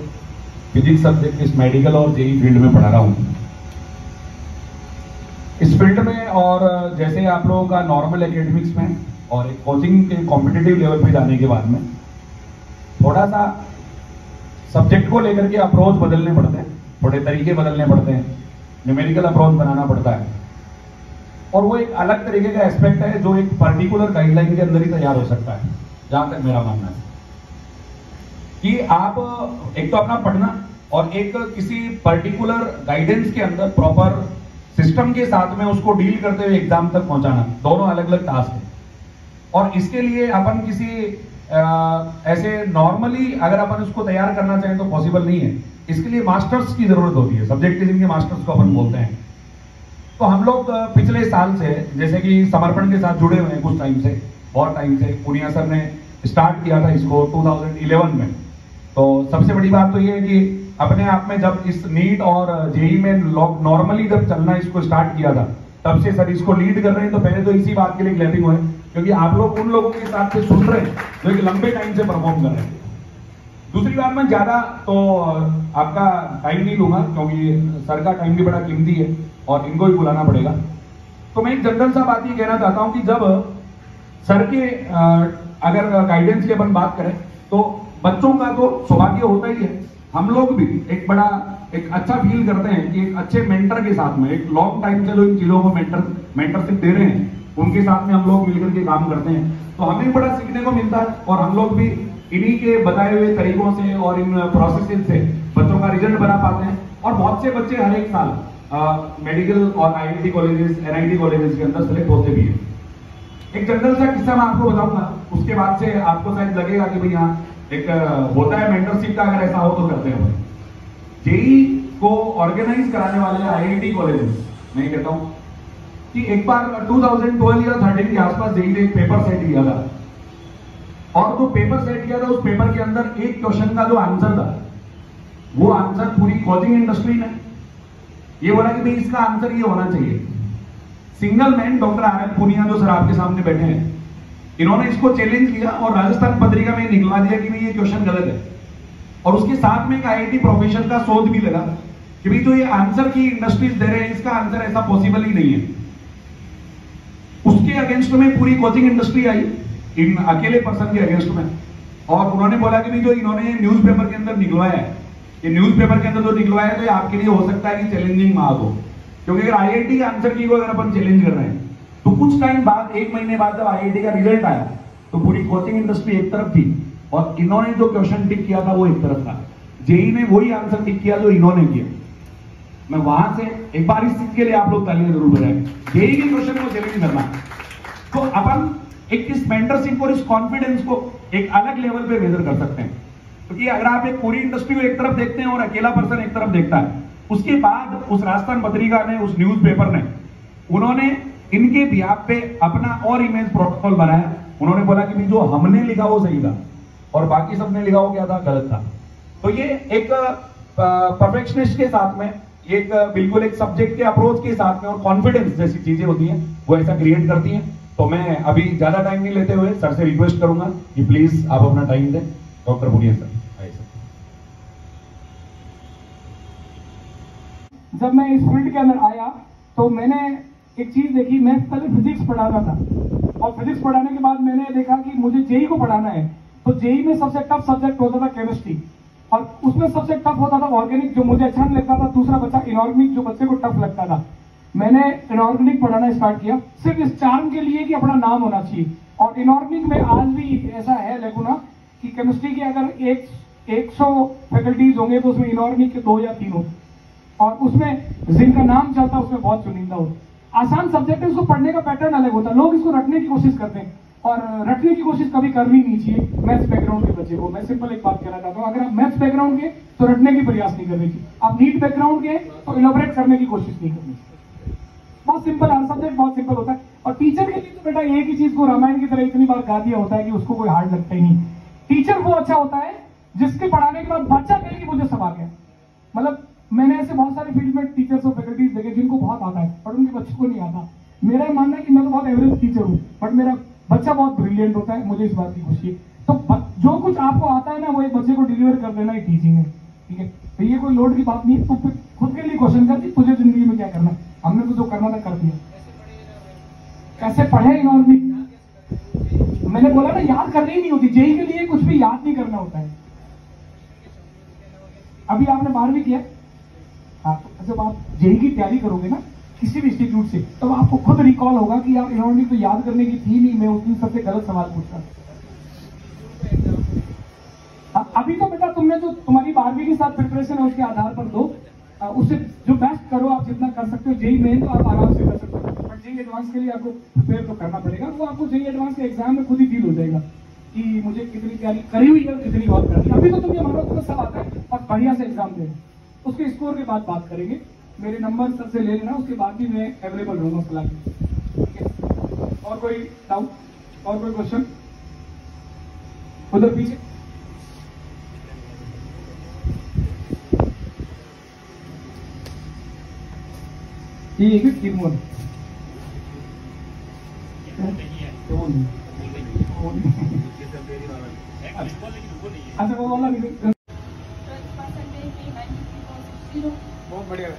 फिजिक्स सब्जेक्ट इस मेडिकल और जेई फील्ड में पढ़ा रहा हूँ। इस फील्ड में और जैसे आप लोगों का नॉर्मल एकेडमिक्स में और एक कोचिंग के कॉम्पिटिटिव लेवल पे जाने के बाद में थोड़ा सा सब्जेक्ट को लेकर के अप्रोच बदलने पड़ते हैं, थोड़े तरीके बदलने पड़ते हैं, न्यूमेरिकल अप्रोच बनाना पड़ता है और वो एक अलग तरीके का एस्पेक्ट है जो एक पर्टिकुलर गाइडलाइन के अंदर ही तैयार हो सकता है, जहां तक मेरा मानना है कि आप एक तो अपना पढ़ना और एक किसी पर्टिकुलर गाइडेंस के अंदर प्रॉपर सिस्टम के साथ में उसको डील करते हुए एग्जाम तक पहुंचाना, दोनों अलग अलग टास्क है। और इसके लिए अपन किसी ऐसे नॉर्मली अगर अपन उसको तैयार करना चाहें तो पॉसिबल नहीं है, इसके लिए मास्टर्स की जरूरत होती है, सब्जेक्टिज्म के मास्टर्स को अपन बोलते हैं। तो हम लोग पिछले साल से जैसे कि समर्पण के साथ जुड़े हुए हैं कुछ टाइम से, बहुत टाइम से पुनिया सर ने स्टार्ट किया था इसको 2011 में। तो सबसे बड़ी बात तो ये है कि अपने आप में जब इस नीट और जेई में नॉर्मली जब चलना इसको स्टार्ट किया था तब से सर इसको लीड कर रहे हैं। तो पहले तो इसी बात के लिए क्लैपिंग हुए क्योंकि आप लोग उन लोगों के साथ से सुन रहे हैं जो एक लंबे टाइम से परफॉर्म कर रहे हैं। दूसरी बात, मैं ज्यादा तो आपका टाइम नहीं लूंगा क्योंकि सर का टाइम भी बड़ा कीमती है और इनको भी बुलाना पड़ेगा। तो मैं एक जनरल सा बात ये कहना चाहता हूं कि जब सर के अगर गाइडेंस की अपन बात करें तो बच्चों का तो सौभाग्य होता ही है, हम लोग भी एक बड़ा एक अच्छा फील करते हैं कि एक अच्छे मेंटर के साथ में, एक लॉन्ग टाइम से जो इन चीजों को मेंटरशिप दे रहे हैं उनके साथ में हम लोग मिलकर के काम करते हैं, तो हमें बड़ा सीखने को मिलता है और हम लोग भी इन्हीं के बताए हुए तरीकों से और इन प्रोसेस से बच्चों का रिजल्ट बना पाते हैं। और बहुत से बच्चे हर एक साल मेडिकल और IIT कॉलेजेस, NIT कॉलेजेस के अंदर सेलेक्ट होते भी हैं। एक जनरल सा किस्सा मैं आपको बताऊंगा, उसके बाद से आपको शायद लगेगा कि भाई हाँ एक होता है मेंटरशिप का, अगर ऐसा हो तो करते हैं। जेई को ऑर्गेनाइज कराने वाले IIT कॉलेजेस, मैं कहता हूं कि एक बार 2012 या 13 के आसपास जेई ने एक पेपर सेट किया था और जो पेपर सेट किया था उस पेपर के अंदर एक क्वेश्चन का जो आंसर था वो आंसर पूरी कोचिंग इंडस्ट्री ने ये बोला कि भाई इसका आंसर ये होना चाहिए। Single man doctor RM Punia जो सर आपके सामने बैठे हैं, इन्होंने इसको चैलेंज किया और राजस्थान पत्रिका में निकलवा दिया कि भाई ये क्वेश्चन गलत है। और उसके साथ में एक IIT प्रोफेसर का शोध भी लगा कि भाई जो ये आंसर की इंडस्ट्रीज दे रहे हैं इसका आंसर ऐसा पॉसिबल ही नहीं है। उसके अगेंस्ट में पूरी कोचिंग इंडस्ट्री आई इन अकेले पर्सन के अगेंस्ट में और उन्होंने बोला कि भाई जो इन्होंने न्यूज़पेपर के अंदर निकलवाया है, ये न्यूज़पेपर के अंदर जो निकलवाया है तो ये आपके लिए हो सकता है कि चैलेंजिंग मार्क हो, क्योंकि अगर IIT के आंसर की को अगर अपन चैलेंज कर रहे हैं तो कुछ टाइम बाद, 1 महीने बाद जब IIT का रिजल्ट आया तो पूरी कोचिंग इंडस्ट्री एक तरफ थी और इन्होंने जो क्वेश्चन टिक किया था वो एक तरफ था। जेई ने वही आंसर टिक किया जो इन्होंने किया। मैं वहां से एक बार इस चीज के लिए आप लोग तालियां जरूर बजाएं, जेई के क्वेश्चन को चैलेंज करना। तो अपन एक इस मेंटरशिप और इस कॉन्फिडेंस को एक अलग लेवल पे मेजर कर सकते हैं, क्योंकि अगर आप एक पूरी इंडस्ट्री को एक तरफ देखते हैं और अकेला पर्सन एक तरफ देखता है, उसके बाद उस राजस्थान पत्रिका ने, उस न्यूज़पेपर ने, उन्होंने इनके बिहाफ पे अपना और इमेज प्रोटोकॉल बनाया। उन्होंने बोला कि जो हमने लिखा वो सही था और बाकी सबने लिखा वो क्या था, गलत था। तो ये एक परफेक्शनिस्ट के साथ में, एक बिल्कुल एक सब्जेक्ट के अप्रोच के साथ में और कॉन्फिडेंस जैसी चीजें होती हैं वो ऐसा क्रिएट करती हैं। तो मैं अभी ज्यादा टाइम नहीं लेते हुए सर से रिक्वेस्ट करूंगा कि प्लीज आप अपना टाइम दें। डॉक्टर पुनिया सर, आइए सर। जब मैं इस फील्ड के अंदर आया तो मैंने एक चीज देखी, मैं पहले फिजिक्स पढ़ाता था और फिजिक्स पढ़ाने के बाद मैंने देखा कि मुझे जेई को पढ़ाना है। तो जेई में सबसे टफ सब्जेक्ट होता था केमिस्ट्री और उसमें सबसे टफ होता था ऑर्गेनिक, जो मुझे अच्छा नहीं लगता था। दूसरा बच्चा इनऑर्गेनिक, जो बच्चे को टफ लगता था। मैंने इनऑर्गेनिक पढ़ाना स्टार्ट किया सिर्फ इस चार्म के लिए कि अपना नाम होना चाहिए। और इनऑर्गेनिक में आज भी ऐसा है लेगुना कि केमिस्ट्री के अगर 100 फैकल्टीज होंगे तो उसमें इनऑर्गेनिक के 2 या 3 होते और उसमें जिनका नाम चलता है उसमें बहुत चुनिंदा होते। आसान सब्जेक्ट है, उसको पढ़ने का पैटर्न अलग होता है, लोग इसको रटने की कोशिश करते हैं और रटने की कोशिश कभी करनी नहीं चाहिए मैथ्स बैकग्राउंड के बच्चे को। मैं सिंपल एक बात कहना चाहता हूँ, अगर आप मैथ्स बैकग्राउंड के तो रटने की प्रयास नहीं करनी चाहिए, आप नीट बैकग्राउंड के तो इलॉबरेट करने की कोशिश नहीं करनी चाहिए। बहुत सिंपल, हर सब्जेक्ट बहुत सिंपल होता है। और टीचर के लिए तो बेटा एक ही चीज को रामायण की तरह इतनी बार गा दिया होता है कि उसको कोई हार्ड लगता ही नहीं। टीचर वो अच्छा होता है जिसके पढ़ाने के बाद बच्चा कहे कि मुझे सब आ गया। मतलब मैंने ऐसे बहुत सारे फील्ड में टीचर्स और फैकल्टीज देखे जिनको बहुत आता है और उनके बच्चों को नहीं आता। मेरा मानना है कि मैं तो बहुत एवरेज टीचर हूँ बट मेरा बच्चा बहुत ब्रिलियंट होता है, मुझे इस बात की खुशी है। तो जो कुछ आपको आता है ना वो एक बच्चे को डिलीवर कर देना ही टीचिंग है, ठीक है। तो ये कोई लोड की बात नहीं है, तू खुद के लिए क्वेश्चन कर तुझे जिंदगी में क्या करना है। हमने तो जो करना था कर दिया। कैसे पढ़े इन्होंने? मैंने बोला ना, याद करनी ही नहीं होती। जेई के लिए कुछ भी याद नहीं करना होता है। अभी आपने 12वीं किया, हाँ, तो जब आप जेई की तैयारी करोगे ना किसी भी इंस्टीट्यूट से, तब तो आपको खुद रिकॉल होगा कि यार इन्होंने तो याद करने की थी नहीं, मैं उस दिन सबसे गलत सवाल पूछा। अभी तो बेटा तुमने जो तुम्हारी 12वीं के साथ प्रिपरेशन है उसके आधार पर दो, उससे जो बेस्ट करो आप, जितना कर सकते हो। जेई मेन तो आप आराम से कर सकते हो, बट जेई एडवांस के लिए आपको प्रिपेयर तो करना पड़ेगा। वो आपको जेई एडवांस के एग्जाम में खुद ही फील हो जाएगा कि मुझे कितनी तैयारी करी हुई है, कितनी और करनी है। अभी तो तुम्हें मानो तुम्हें सब आता है और बढ़िया से एग्जाम दे, उसके स्कोर के बाद बात करेंगे। मेरे नंबर सर से ले लेना, उसके बाद भी मैं अवेलेबल रहूंगा सलाह के लिए, ठीक है? और कोई डाउट, और कोई क्वेश्चन? उधर पीछे ये एक टीमवर्क, अच्छा वो वाला बहुत बढ़िया है।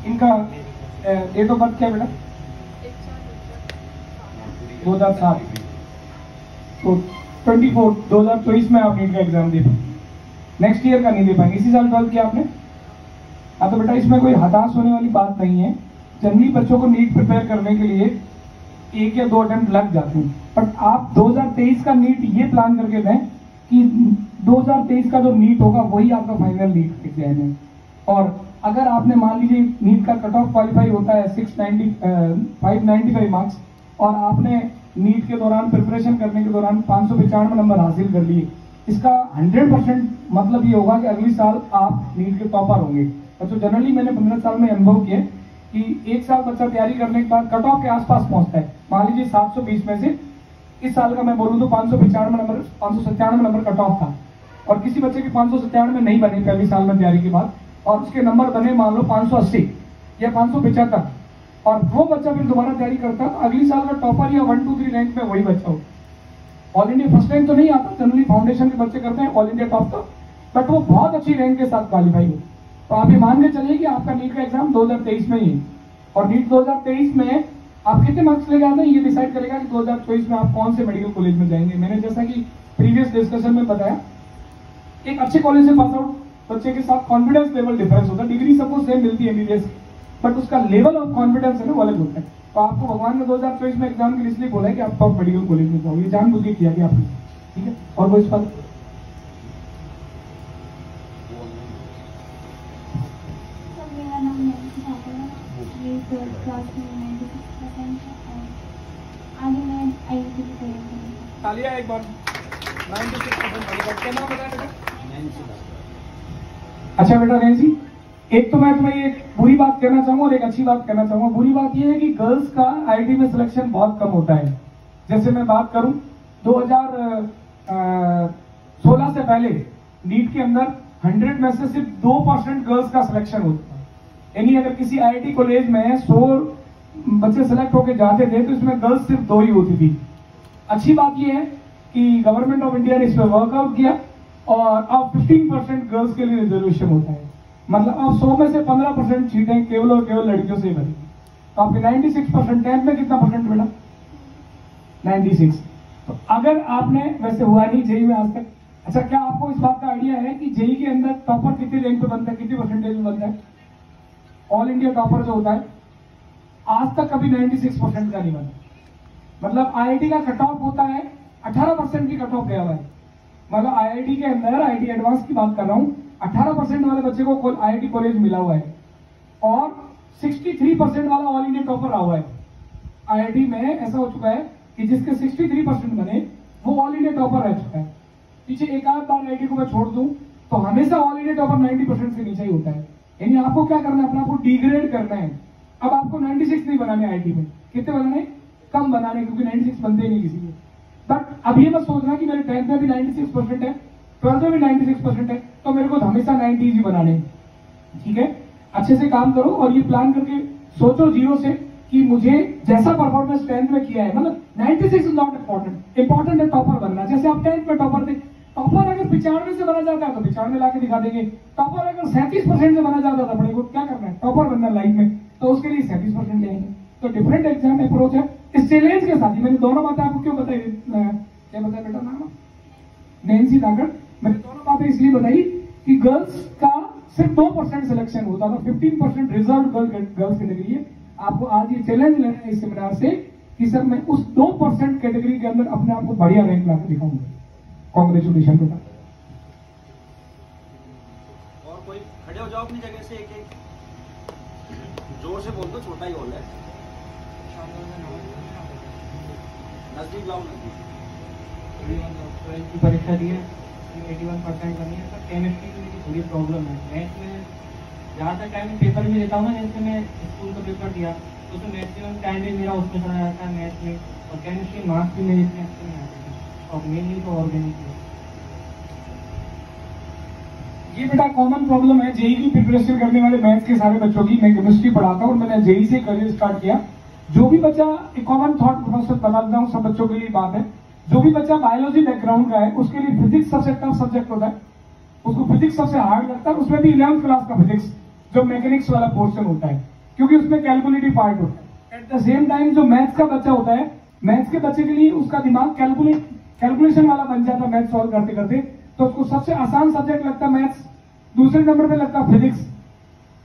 इनका डेट ऑफ बर्थ क्या है बेटा? 2007। तो 2024 में आप नीट का एग्जाम दे पाएंगे, नेक्स्ट ईयर का नहीं दे पाएंगे। इसी साल 12 किया आपने। हाँ, तो बेटा इसमें कोई हताश होने वाली बात नहीं है। जनरली बच्चों को नीट प्रिपेयर करने के लिए 1 या 2 अटेम्प्ट लग जाते हैं, बट आप 2023 का नीट ये प्लान करके दें कि 2023 का जो नीट होगा वही आपका फाइनल नीट एग्जाम है। और अगर आपने मान लीजिए नीट का कट ऑफ क्वालिफाई होता है 595 मार्क्स, और आपने नीट के दौरान प्रिपरेशन करने के दौरान 595 नंबर हासिल कर लिए, इसका 100% मतलब ये होगा कि अगली साल आप नीट के टॉपर होंगे। और जो जनरली मैंने 15 साल में अनुभव किया कि 1 साल बच्चा तैयारी करने के बाद कट ऑफ के आसपास पहुंचता है। मान लीजिए 720 में से इस साल का मैं बोलूं तो 597 नंबर कट ऑफ था, और किसी बच्चे के 597 नहीं बने पहले साल में तैयारी के बाद, और उसके नंबर बने मान लो 580 या 575, और वो बच्चा फिर दोबारा तैयारी करता, अगली साल का टॉपर या 1, 2, 3 रैंक में वही बच्चा हो। ऑल इंडिया फर्स्ट रैंक तो नहीं आता, जनरली फाउंडेशन के बच्चे करते हैं ऑल इंडिया टॉप का, बट वो बहुत अच्छी रैंक के साथ क्वालिफाई हो। तो आप ये मान के चलिए कि आपका नीट का एग्जाम 2023 में ही है, और नीट 2023 में आप कितने मार्क्स लेके आते हैं ये डिसाइड करेगा कि 2024 में आप कौन से मेडिकल कॉलेज में जाएंगे। मैंने जैसा कि प्रीवियस डिस्कशन में बताया, एक अच्छे कॉलेज से पास आउट बच्चे के साथ कॉन्फिडेंस लेवल डिफरेंस होता है। डिग्री सपोज सेम मिलती है एमबीबीएस, बट उसका लेवल ऑफ कॉन्फिडेंस है ना वो अलग होता है। तो आपको भगवान ने 2024 में एग्जाम के लिए इसलिए बोला है कि आप टॉप मेडिकल कॉलेज में जाओ, ये जानबूझ के किया गया आपने, ठीक है? और कोई सवाल? मेरा नाम नैन्सी ठाकुर है, ये 12th क्लास में 96% है, और आगे मैं IIT की तैयारी करूँगा। तालियां एक बार। 96%। क्या नाम बताया बेटा? अच्छा बेटा नैन्सी, एक तो मैं तुम्हें एक बुरी बात कहना चाहूंगा और एक अच्छी बात कहना चाहूंगा। बुरी बात यह है कि गर्ल्स का आईआईटी में सिलेक्शन बहुत कम होता है। जैसे मैं बात करूं 2016 से पहले नीट के अंदर 100 में से सिर्फ 2% गर्ल्स का सिलेक्शन होता है। यानी अगर किसी आईआईटी कॉलेज में 100 बच्चे सिलेक्ट होकर जाते थे तो इसमें गर्ल्स सिर्फ 2 ही होती थी। अच्छी बात यह है कि गवर्नमेंट ऑफ इंडिया ने इस पर वर्कआउट किया और अब 15% गर्ल्स के लिए रिजर्वेशन होता है। मतलब अब 100 में से 15% सीटें केवल और केवल लड़कियों से बनी। तो आपके 96%, 10 में कितना परसेंट मिला? 96। तो अगर आपने, वैसे हुआ नहीं जेई में आज तक। अच्छा, क्या आपको इस बात का आइडिया है कि जेई के अंदर टॉपर कितनी रैंक पे बनता है, कितनी परसेंटेज में बनता है? ऑल इंडिया टॉपर जो होता है आज तक कभी 96% का नहीं बना। मतलब आईआईटी का कट ऑफ होता है 18% की कट ऑफ गया हुआ है। मतलब आईआईटी के अंदर, आईआईटी एडवांस की बात कर रहा हूं, 18% वाले बच्चे को आईआईटी कॉलेज मिला हुआ है और 63% वाला ऑल इंडिया टॉपर रहा हुआ है। आईआईटी में ऐसा हो चुका है कि जिसके 63% बने वो ऑल इंडिया टॉपर रह चुका है। पीछे एक आध बार आईआईटी को मैं छोड़ दूं तो हमेशा ऑल इंडिया टॉपर 90% से नीचे ही होता है। यानी आपको क्या करना है, अपने आपको डिग्रेड करना है। अब आपको 96 नहीं बनाने आईआईटी में, कितने बनाने? कम बनाने, क्योंकि 96 बनते ही नहीं किसी के। बट अब ये मत सोचना कि मेरे 10th में भी 96% है, 12th में भी 96% है, तो मेरे को हमेशा 90 ही बनाने हैं। ठीक है, अच्छे से काम करो और ये प्लान करके सोचो जीरो से कि मुझे जैसा परफॉर्मेंस 10th में किया है, मतलब 96 इज नॉट इम्पोर्टेंट, इंपॉर्टेंट है टॉपर बनना। जैसे आप 10th में टॉपर थे, टॉपर अगर 95 से बना जाता है तो 95 ला के दिखा देंगे। टॉपर अगर 37% से बना जाता था, अपने को क्या करना है, टॉपर बनना लाइफ में, तो उसके लिए 37% ले आएंगे। तो डिफरेंट एग्जाम अप्रोच है। इस चैलेंज के साथ ही मैंने दोनों बातें आपको क्यों बताई, क्या बताया बेटा नाम, नैन्सी ताकड़, मैंने दोनों बातें इसलिए बताई कि गर्ल्स का सिर्फ 2% सिलेक्शन होता था, 15% रिजर्व गर्ल्स कैटेगरी है। आपको आज ये चैलेंज लेना है इस सेमिनार से कि सर मैं उस 2% कैटेगरी के अंदर अपने आप को बढ़िया रैंक ला के दिखाऊंगा। कांग्रेचुलेशन बेटा। और कोई खड़े हो जाओ अपनी जगह से, एक एक जोर से बोल दो, छोटा ही हॉल है, नजदीक लाओ, नजदीक। परीक्षा दी है, 81% बनी है। सर केमिस्ट्री में मेरी थोड़ी प्रॉब्लम है, मैथ में ज़्यादातर टाइम पेपर भी देता हूँ ना, जैसे मैं स्कूल का पेपर दिया तो उसमें मैक्सिमम टाइम भी मेरा उसमें चला जाता है मैथ में, और केमिस्ट्री मार्क्स भी मेरे इतने अच्छे नहीं आते हैं, और मेनली तो ऑर्गेनिक है। ये बेटा कॉमन प्रॉब्लम है जेई की प्रिपरेशन करने वाले मैथ्स के सारे बच्चों की। मैं केमिस्ट्री पढ़ाता हूँ और मैंने जेई से करियर स्टार्ट किया। जो भी बच्चा एक कॉमन थॉट प्रोसेस बता देता हूँ, सब बच्चों के लिए बात है, जो भी बच्चा बायोलॉजी बैकग्राउंड का है उसके लिए फिजिक्स सबसे टफ सब्जेक्ट होता है, उसको फिजिक्स सबसे हार्ड लगता है। उसमें भी 11th क्लास का फिजिक्स जो मैकेनिक्स वाला पोर्शन होता है, क्योंकि उसमें कैलकुलेटिव पार्ट होता है। एट द सेम टाइम जो मैथ्स का बच्चा होता है, मैथ्स के बच्चे के लिए उसका दिमाग कैलकुलेशन वाला बन जाता है मैथ्स सॉल्व करते करते, तो उसको सबसे आसान सब्जेक्ट लगता है मैथ्स, दूसरे नंबर पे लगता है फिजिक्स,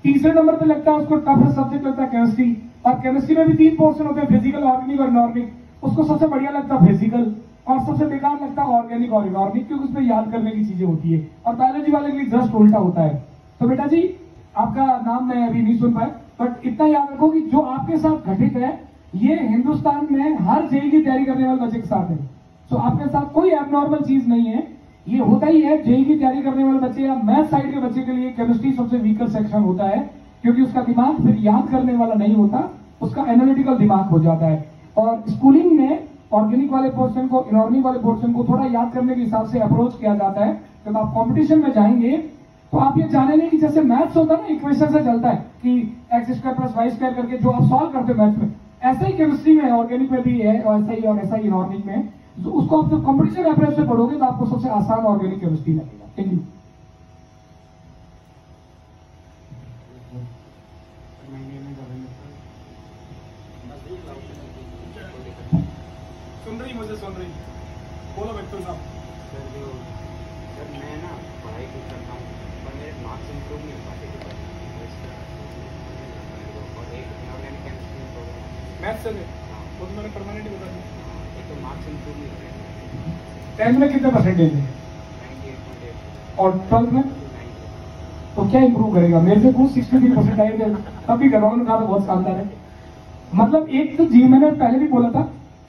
तीसरे नंबर पे लगता है उसको टफेस्ट सब्जेक्ट लगता है केमिस्ट्री। और केमिस्ट्री में भी 3 पोर्शन होते हैं, फिजिकल, ऑर्गेनिक और इनऑर्गेनिक। उसको सबसे बढ़िया लगता है फिजिकल और सबसे बेकार लगता है ऑर्गेनिक और इनऑर्गेनिक, क्योंकि उसमें याद करने की चीजें होती है। और बायोलॉजी वाले के लिए जस्ट उल्टा होता है। तो बेटा जी आपका नाम मैं अभी नहीं सुन पाया, बट इतना याद रखो कि जो आपके साथ घटित है ये हिंदुस्तान में हर जेई की तैयारी करने वाले बच्चे के साथ है। तो आपके साथ कोई एबनॉर्मल चीज नहीं है, ये होता ही है। जेई की तैयारी करने वाले बच्चे या मैथ साइड के बच्चे के लिए केमिस्ट्री सबसे वीकर सेक्शन होता है, क्योंकि उसका दिमाग फिर याद करने वाला नहीं होता, उसका एनालिटिकल दिमाग हो जाता है। और स्कूलिंग में ऑर्गेनिक वाले पोर्शन को, इनऑर्गेनिक वाले पोर्शन को थोड़ा याद करने के हिसाब से अप्रोच किया जाता है। जब आप कंपटीशन में जाएंगे तो आप ये जाने नहीं कि जैसे मैथ्स होता है ना, इक्वेशन से चलता है कि x² + y² करके जो आप सॉल्व करते हो मैथ्स में, ऐसा ही केमिस्ट्री में है, ऑर्गेनिक में भी है, और ऐसा ही इनऑर्गेनिक में है। तो उसको आप जब कंपटीशन अप्रोच से पढ़ोगे तो आपको सबसे आसान ऑर्गेनिक केमिस्ट्री लगेगा। Thank you. सुन रही, मुझे सुन रही, बोलो बिट्टू साहब। सर मैं ना पढ़ाई कुछ करता हूँ पर मेरे मार्क्स इंप्रूव नहीं हो पाते, और एक इनऑर्गेनिक केमिस्ट्री में प्रॉब्लम है। मैथ से वो तो मैंने परमानेंट बता दिया। एक तो मार्क्स इंप्रूव नहीं हो रहे। 10th में कितने परसेंटेज है 98.8 और 12th में? 90। तो क्या इंप्रूव करेगा? मेरे से पूछ 63% आए थे, तब भी कर रहा हूँ, कहा तो बहुत शानदार है। मतलब एक तो जीवन, मैंने पहले भी बोला था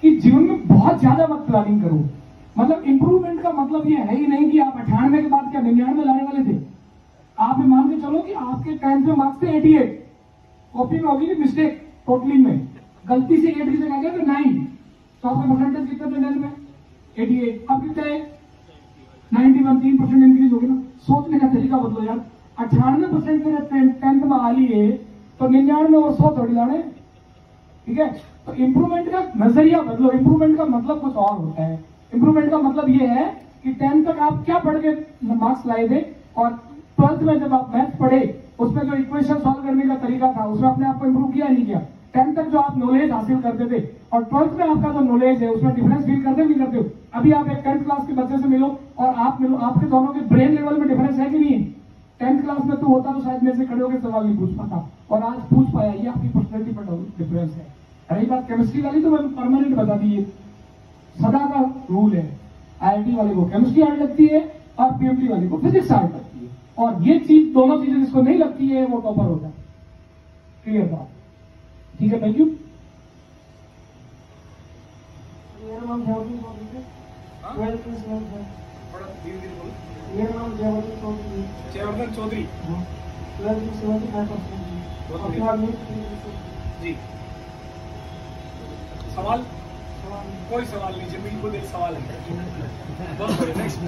कि जीवन में बहुत ज्यादा मत प्लानिंग करो। मतलब इंप्रूवमेंट का मतलब ये है ही नहीं कि आप 98 के बाद क्या 99 लाने वाले थे। आप मान के चलो कि आपके 10th में मार्क्स थे 88, कॉपी में होगी मिस्टेक, टोटलिंग में गलती से 8 की जगह गया तो 9, तो आपका परसेंटेज कितना थे 10th में? 88। अब कितना है? 91, 3% इंक्रीज होगी ना। सोचने का तरीका बदलो यार। 98% तेरे 10th में आ लिए तो 99 और 100 थोड़ी लाने, ठीक है? तो इंप्रूवमेंट का नजरिया बदलो। इंप्रूवमेंट का मतलब कुछ और होता है। इंप्रूवमेंट का मतलब ये है कि 10th तक आप क्या पढ़ के मार्क्स लाए थे, और 12th में जब आप मैथ पढ़े उसमें जो इक्वेशन सॉल्व करने का तरीका था उसमें अपने आप को इंप्रूव किया नहीं किया। 10th तक जो आप नॉलेज हासिल करते थे और 12th में आपका जो नॉलेज है उसमें डिफरेंस फील करते नहीं करते हो? अभी आप एक 10th क्लास के बच्चे से मिलो और आप मिलो, आपके दोनों के ब्रेन लेवल में डिफरेंस है कि नहीं है? 10th क्लास में तो होता तो शायद मेरे से खड़े होकर सवाल नहीं पूछ पाता, और आज पूछ पाया। ये आपकी पर्सनैलिटी पर डिफरेंस है। रही बात केमिस्ट्री वाली तो मैंने परमानेंट बता दी है, सदा का रूल है। IIT वाले को केमिस्ट्री हार्ड लगती है और PMT वाले को फिजिक्स हार्ड लगती है, और ये चीज दोनों चीजें जिसको नहीं लगती है वो टॉपर होता है। क्लियर बात? ठीक है, थैंक यू। मेरा नाम जयवर्धन चौधरी है, 12th क्लास में है। थोड़ा धीरे धीरे बोलो। मेरा नाम जयवर्धन चौधरी है। जयवर्धन चौधरी। 12th में 75% है। बहुत उसके बढ़िया। बाद नेक्स्ट जी, सवाल? कोई सवाल नहीं, जिंदगी खुद एक सवाल है। बहुत बढ़िया। नेक्स्ट।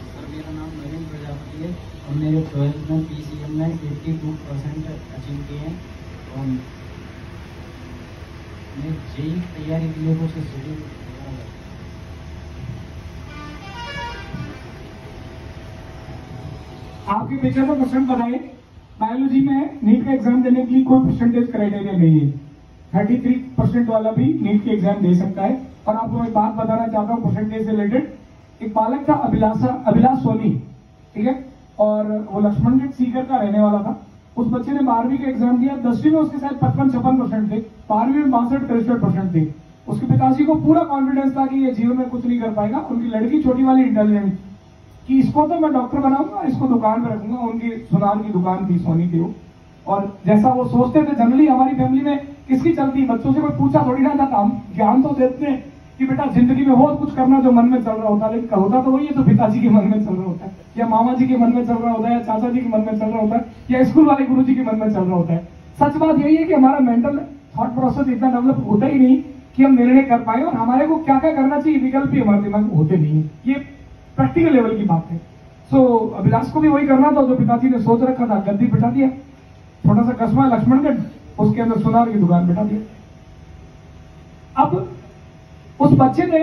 सर मेरा नाम नवीन प्रजापति है और मेरे 12th में PCM में 82% अचीव किए हैं और मैं जेई तैयारी के लिए कुछ शेड्यूल आपके 75% बताए। बायोलॉजी में नीट का एग्जाम देने के लिए कोई परसेंटेज क्राइटेरिया नहीं है। 33% वाला भी नीट के एग्जाम दे सकता है। और आपको मैं बात बताना चाहता हूँ परसेंटेज से रिलेटेड। एक बालक था अभिलाष सोनी, ठीक है, और वो लक्ष्मणगढ़ सीकर का रहने वाला था। उस बच्चे ने 12वीं का एग्जाम दिया। 10वीं में उसके साथ 55-56% थे, 12वीं में 62-63% थे। उसके पिताजी को पूरा कॉन्फिडेंस था कि ये जीवन में कुछ नहीं कर पाएगा। उनकी लड़की छोटी वाली इंटेलिजेंट कि इसको तो मैं डॉक्टर बनाऊंगा, इसको दुकान पे रखूंगा। उनकी सुनार की दुकान थी, सोनी की वो। और जैसा वो सोचते थे, जनरली हमारी फैमिली में किसकी चलती, बच्चों से कोई पूछा थोड़ी ना जाता। हम ज्ञान तो देते हैं कि बेटा जिंदगी में बहुत कुछ करना जो मन में चल रहा होता है, लेकिन होता तो वही है जो पिताजी के मन में चल रहा होता है, या मामा जी के मन में चल रहा होता है, या चाचा जी के मन में चल रहा होता है, या स्कूल वाले गुरु जी के मन में चल रहा होता है। सच बात यही है कि हमारा मेंटल थॉट प्रोसेस इतना डेवलप होता ही नहीं कि हम निर्णय कर पाए, और हमारे को क्या क्या करना चाहिए विकल्प भी हमारे दिमाग में होते नहीं है। ये प्रैक्टिकल लेवल की बात है। सो अभिलाष को भी वही करना था जो पिताजी ने सोच रखा था। गद्दी बिठा दिया, छोटा सा कस्बा लक्ष्मणगढ़, उसके अंदर सुनार की दुकान बिठा दिया। अब उस बच्चे ने,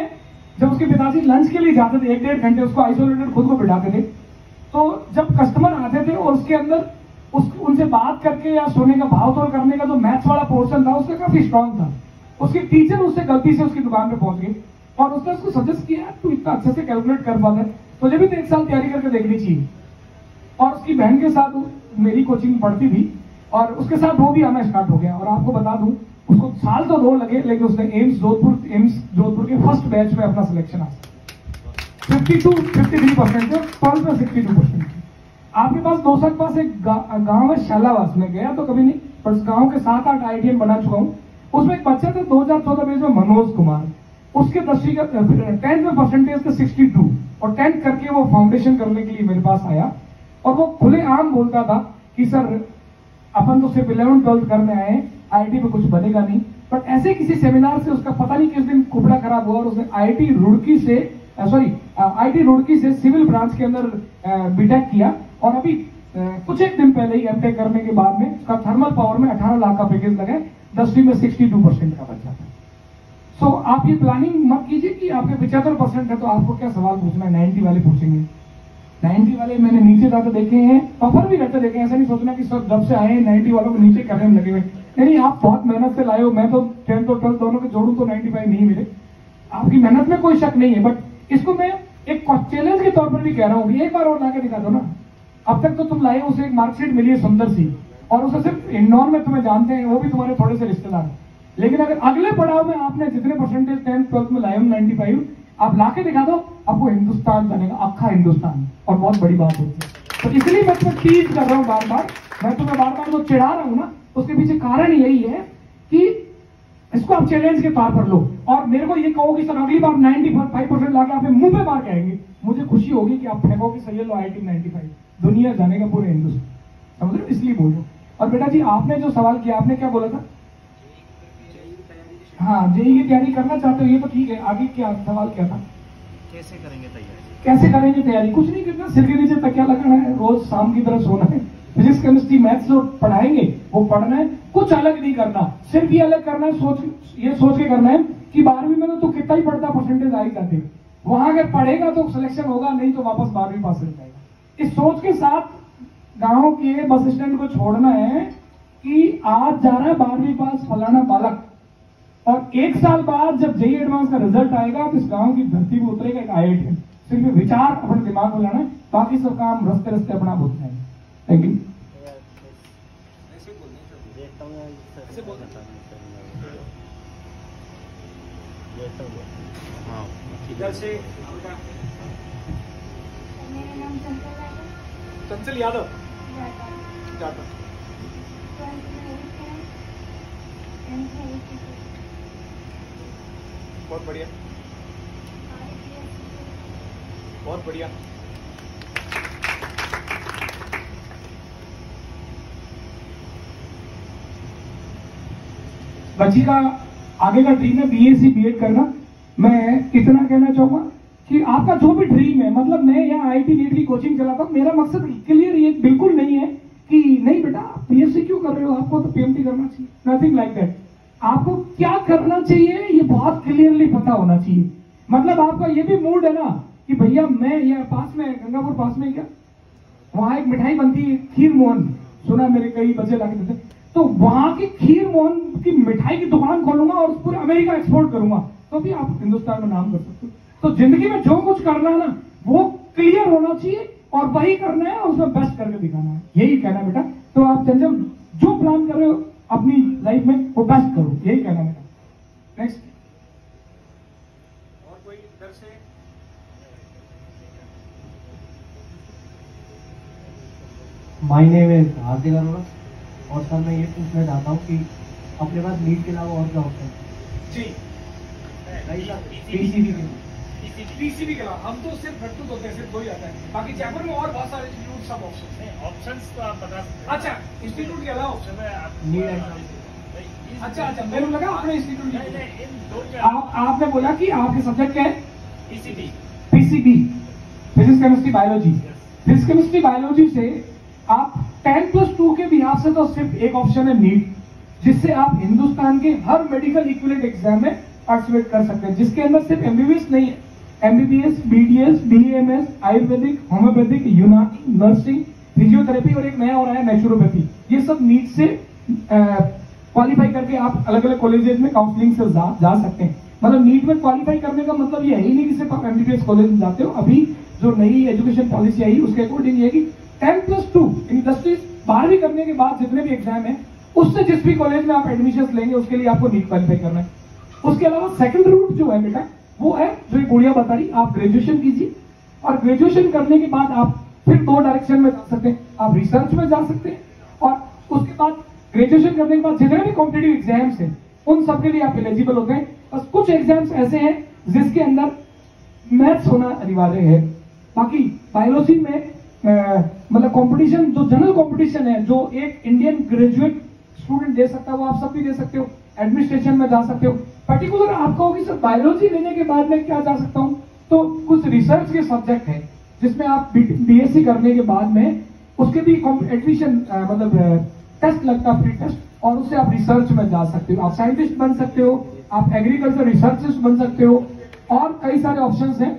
जब उसके पिताजी लंच के लिए जाते थे 1-1.5 घंटे, उसको आइसोलेटेड खुद को बिठाते थे, तो जब कस्टमर आते थे और उसके अंदर उनसे बात करके या सोने का भाव तोल करने का जो मैथ्स वाला पोर्शन था उसका काफी स्ट्रांग था। उसके टीचर उससे गलती से उसकी दुकान पे पहुंच गए और उसने उसको सजेस्ट किया, तू इतना अच्छे से कैलकुलेट कर पाता है, तुझे भी तो 1 साल तैयारी करके देखनी चाहिए। और उसकी बहन के साथ मेरी कोचिंग पढ़ती थी और उसके साथ वो भी आना स्टार्ट हो गया। और आपको बता दूं, उसको साल तो 2 लगे, लेकिन उसने एम्स जोधपुर के फर्स्ट बैच में अपना सिलेक्शन हासिल 52-53% थे, 12 में 62%। आपके पास दोस्तों के पास एक गांव है शालावास, में गया तो कभी नहीं, पर गांव के 7-8 IITM बना चुका हूँ। उसमें एक बच्चा था 2014 बैच में मनोज कुमार, उसके 10वीं का 10th में परसेंटेज थे 62 और 10th करके वो फाउंडेशन करने के लिए मेरे पास आया। और वो खुले आम बोलता था कि सर अपन तो सिर्फ 11th-12th करने आए, IIT में कुछ बनेगा नहीं। बट ऐसे किसी सेमिनार से उसका पता नहीं किस दिन कुपड़ा खराब हुआ और उसने IIT रुड़की से सिविल ब्रांच के अंदर बीटेक किया। और अभी कुछ एक दिन पहले ही एमटेक करने के बाद में उसका थर्मल पावर में 18 लाख का पैकेज लगा, 10वीं में 62% का बच्चा था। सो आप ये प्लानिंग मत कीजिए कि आपके 75% है तो आपको क्या सवाल पूछना है, 90 वाले पूछेंगे। 90 वाले मैंने नीचे जाकर देखे हैं, टॉपर भी रहते देखे हैं। ऐसा नहीं सोचना कि सर जब से आए 90 वालों को नीचे करने में लगे हुए, नहीं, आप बहुत मेहनत से लाए हो। मैं तो 10th और 12th दोनों के जोड़ू तो 95 नहीं मिले। आपकी मेहनत में कोई शक नहीं है, बट इसको मैं एक चैलेंज के तौर पर भी कह रहा हूँ कि एक बार और ला के दिखा दो ना। अब तक तो तुम लाए, उसे एक मार्कशीट मिली है सुंदर सी, और उसे सिर्फ इंदौर में तुम्हें जानते हैं, वो भी तुम्हारे थोड़े से रिश्तेदार। लेकिन अगर अगले पड़ाव में आपने जितने परसेंटेज 10th-12th में लाए हो 95, आप लाके दिखा दो, आपको हिंदुस्तान बनेगा, अक्खा हिंदुस्तान, और बहुत बड़ी बात होती है। तो इसलिए मैं तुम्हें टीज कर रहा हूँ बार बार, मैं तुम्हें बार बार जो चिढ़ा रहा हूँ ना, उसके पीछे कारण यही है कि इसको आप चैलेंज के तौर पर लो। और मेरे को ये कहो कि सर अगली बार 95% लाके आप मुंह पे मार के आएंगे, मुझे खुशी होगी कि आप फेंको कि सही लो IIT 95, दुनिया जानेगा पूरे हिंदुस्तान, समझ रहे हो, इसलिए बोल रहा हूँ। और बेटा जी आपने जो सवाल किया, आपने क्या बोला था? हाँ, जेई की तैयारी करना चाहते हो, ये तो ठीक है। आगे क्या सवाल क्या था? कैसे करेंगे तैयारी? कैसे करेंगे तैयारी? कुछ नहीं करना, सिर के नीचे तकिया लगाना है, रोज शाम की तरह सोना है, फिजिक्स केमिस्ट्री मैथ्स जो पढ़ाएंगे वो पढ़ना है, कुछ अलग नहीं करना। सिर्फ ये अलग करना है, ये सोच के करना है कि 12वीं में तो कितना ही पढ़ता परसेंटेज आ ही जाते, वहां अगर पढ़ेगा तो सिलेक्शन होगा, नहीं तो वापस 12वीं पास रह जाएगा। इस सोच के साथ गांव के बस स्टैंड को छोड़ना है कि आज जा रहा है 12वीं पास फलाना बालक, और 1 साल बाद जब जेई एडवांस का रिजल्ट आएगा तो इस गांव की धरती पे उतरेगा एक IIT। सिर्फ विचार अपने दिमाग में लाना है, बाकी सब काम रस्ते रस्ते अपना होते हैं। Thank you. इधर से मेरा नाम चंचल यादव। जाटव। बहुत बढ़िया, बहुत बढ़िया। बच्ची का आगे का ड्रीम है बीएससी बीएड करना। मैं इतना कहना चाहूंगा कि आपका जो भी ड्रीम है, मतलब मैं यहाँ आईआईटी नीट की कोचिंग चलाता हूँ, मेरा मकसद क्लियर ये बिल्कुल नहीं है कि नहीं बेटा आप बीएससी क्यों कर रहे हो, आपको तो पीएमटी करना चाहिए, नथिंग लाइक दैट। आपको क्या करना चाहिए ये बहुत क्लियरली पता होना चाहिए। मतलब आपका ये भी मूड है ना कि भैया मैं यहाँ पास में गंगापुर पास में क्या वहां एक मिठाई बनती है खीर मोहन, सुना मेरे कई बच्चे लाके देते, तो वहां की खीर मोहन की मिठाई की दुकान खोलूंगा और पूरे अमेरिका एक्सपोर्ट करूंगा, तो भी आप हिंदुस्तान में नाम कर सकते हो। तो जिंदगी में जो कुछ करना है ना वो क्लियर होना चाहिए और वही करना है और उसमें बेस्ट करके दिखाना है, यही कहना बेटा। तो आप चंचल जो प्लान कर रहे हो अपनी लाइफ में वो बेस्ट करो, यही कहना बेटा। नेक्स्ट और कोई इधर से? माय नेम इज हार्दिक अरोड़ा और सर मैं ये पूछना चाहता हूँ कि अपने पास नीट के अलावा और क्या ऑप्शन है? जी पीसीबी के पीसीबी के अलावा हम तो सिर्फ घटतुत होते हैं, सिर्फ दो ही आता है, बाकी जयपुर में और बहुत सारे इंस्टीट्यूट सब ऑप्शन है। ऑप्शंस तो आप बता सकते हैं। अच्छा इंस्टीट्यूट के अलावा ऑप्शन है। NEET exam. अच्छा मेरे को लगा अपने इंस्टीट्यूट नहीं, इन दो के आपने बोला कि आपके सब्जेक्ट क्या है? PCB. PCB, physics chemistry biology. Physics chemistry biology से आप 10+2 के बिहार से तो सिर्फ एक ऑप्शन है नीट, जिससे आप हिंदुस्तान के हर मेडिकल इक्विवेलेंट एग्जाम में पार्टिसिपेट कर सकते हैं, जिसके अंदर सिर्फ एमबीबीएस नहीं है, MBBS, BDS, DMs, Ayurvedic, homeopathic, यूनानी, नर्सिंग, फिजियोथेरेपी और एक नया हो रहा है नेचुरोपैथी। ये सब नीट से क्वालिफाई करके आप अलग अलग कॉलेजेस में काउंसलिंग से जा सकते हैं। मतलब नीट में क्वालिफाई करने का मतलब ये है ही नहीं कि सिर्फ आप एमबीबीएस कॉलेज में जाते हो। अभी जो नई एजुकेशन पॉलिसी आई उसके अकॉर्डिंग ये कि 10+2 इंडस्ट्रीज 12वीं करने के बाद जितने भी एग्जाम है उससे जिस भी कॉलेज में आप एडमिशन लेंगे उसके लिए आपको नीट क्वालिफाई करना है। उसके अलावा सेकंड रूट जो है बेटा वो है जो ये गुड़िया बता रही, आप ग्रेजुएशन कीजिए और ग्रेजुएशन करने के बाद आप फिर दो डायरेक्शन में जा सकते हैं, आप रिसर्च में जा सकते हैं और उसके बाद ग्रेजुएशन करने के बाद जितने भी कॉम्पिटिटिव एग्जाम्स हैं उन सब के लिए आप एलिजिबल होते हैं। बस कुछ एग्जाम्स ऐसे हैं जिसके अंदर मैथ्स होना अनिवार्य है। बाकी बायोलॉजी में मतलब कंपटीशन जो जनरल कंपटीशन है जो एक इंडियन ग्रेजुएट स्टूडेंट दे सकता है वो आप सब भी दे सकते हो, एडमिनिस्ट्रेशन में जा सकते हो। पर्टिकुलर आप कहोगे सर बायोलॉजी लेने के बाद में क्या जा सकता हूं, तो कुछ रिसर्च के सब्जेक्ट है जिसमें आप बीएससी करने के बाद में उसके भी एडमिशन मतलब टेस्ट लगता है, प्री टेस्ट, और उससे आप रिसर्च में जा सकते हो, आप साइंटिस्ट बन सकते हो, आप एग्रीकल्चर रिसर्चिस्ट बन सकते हो और कई सारे ऑप्शंस हैं।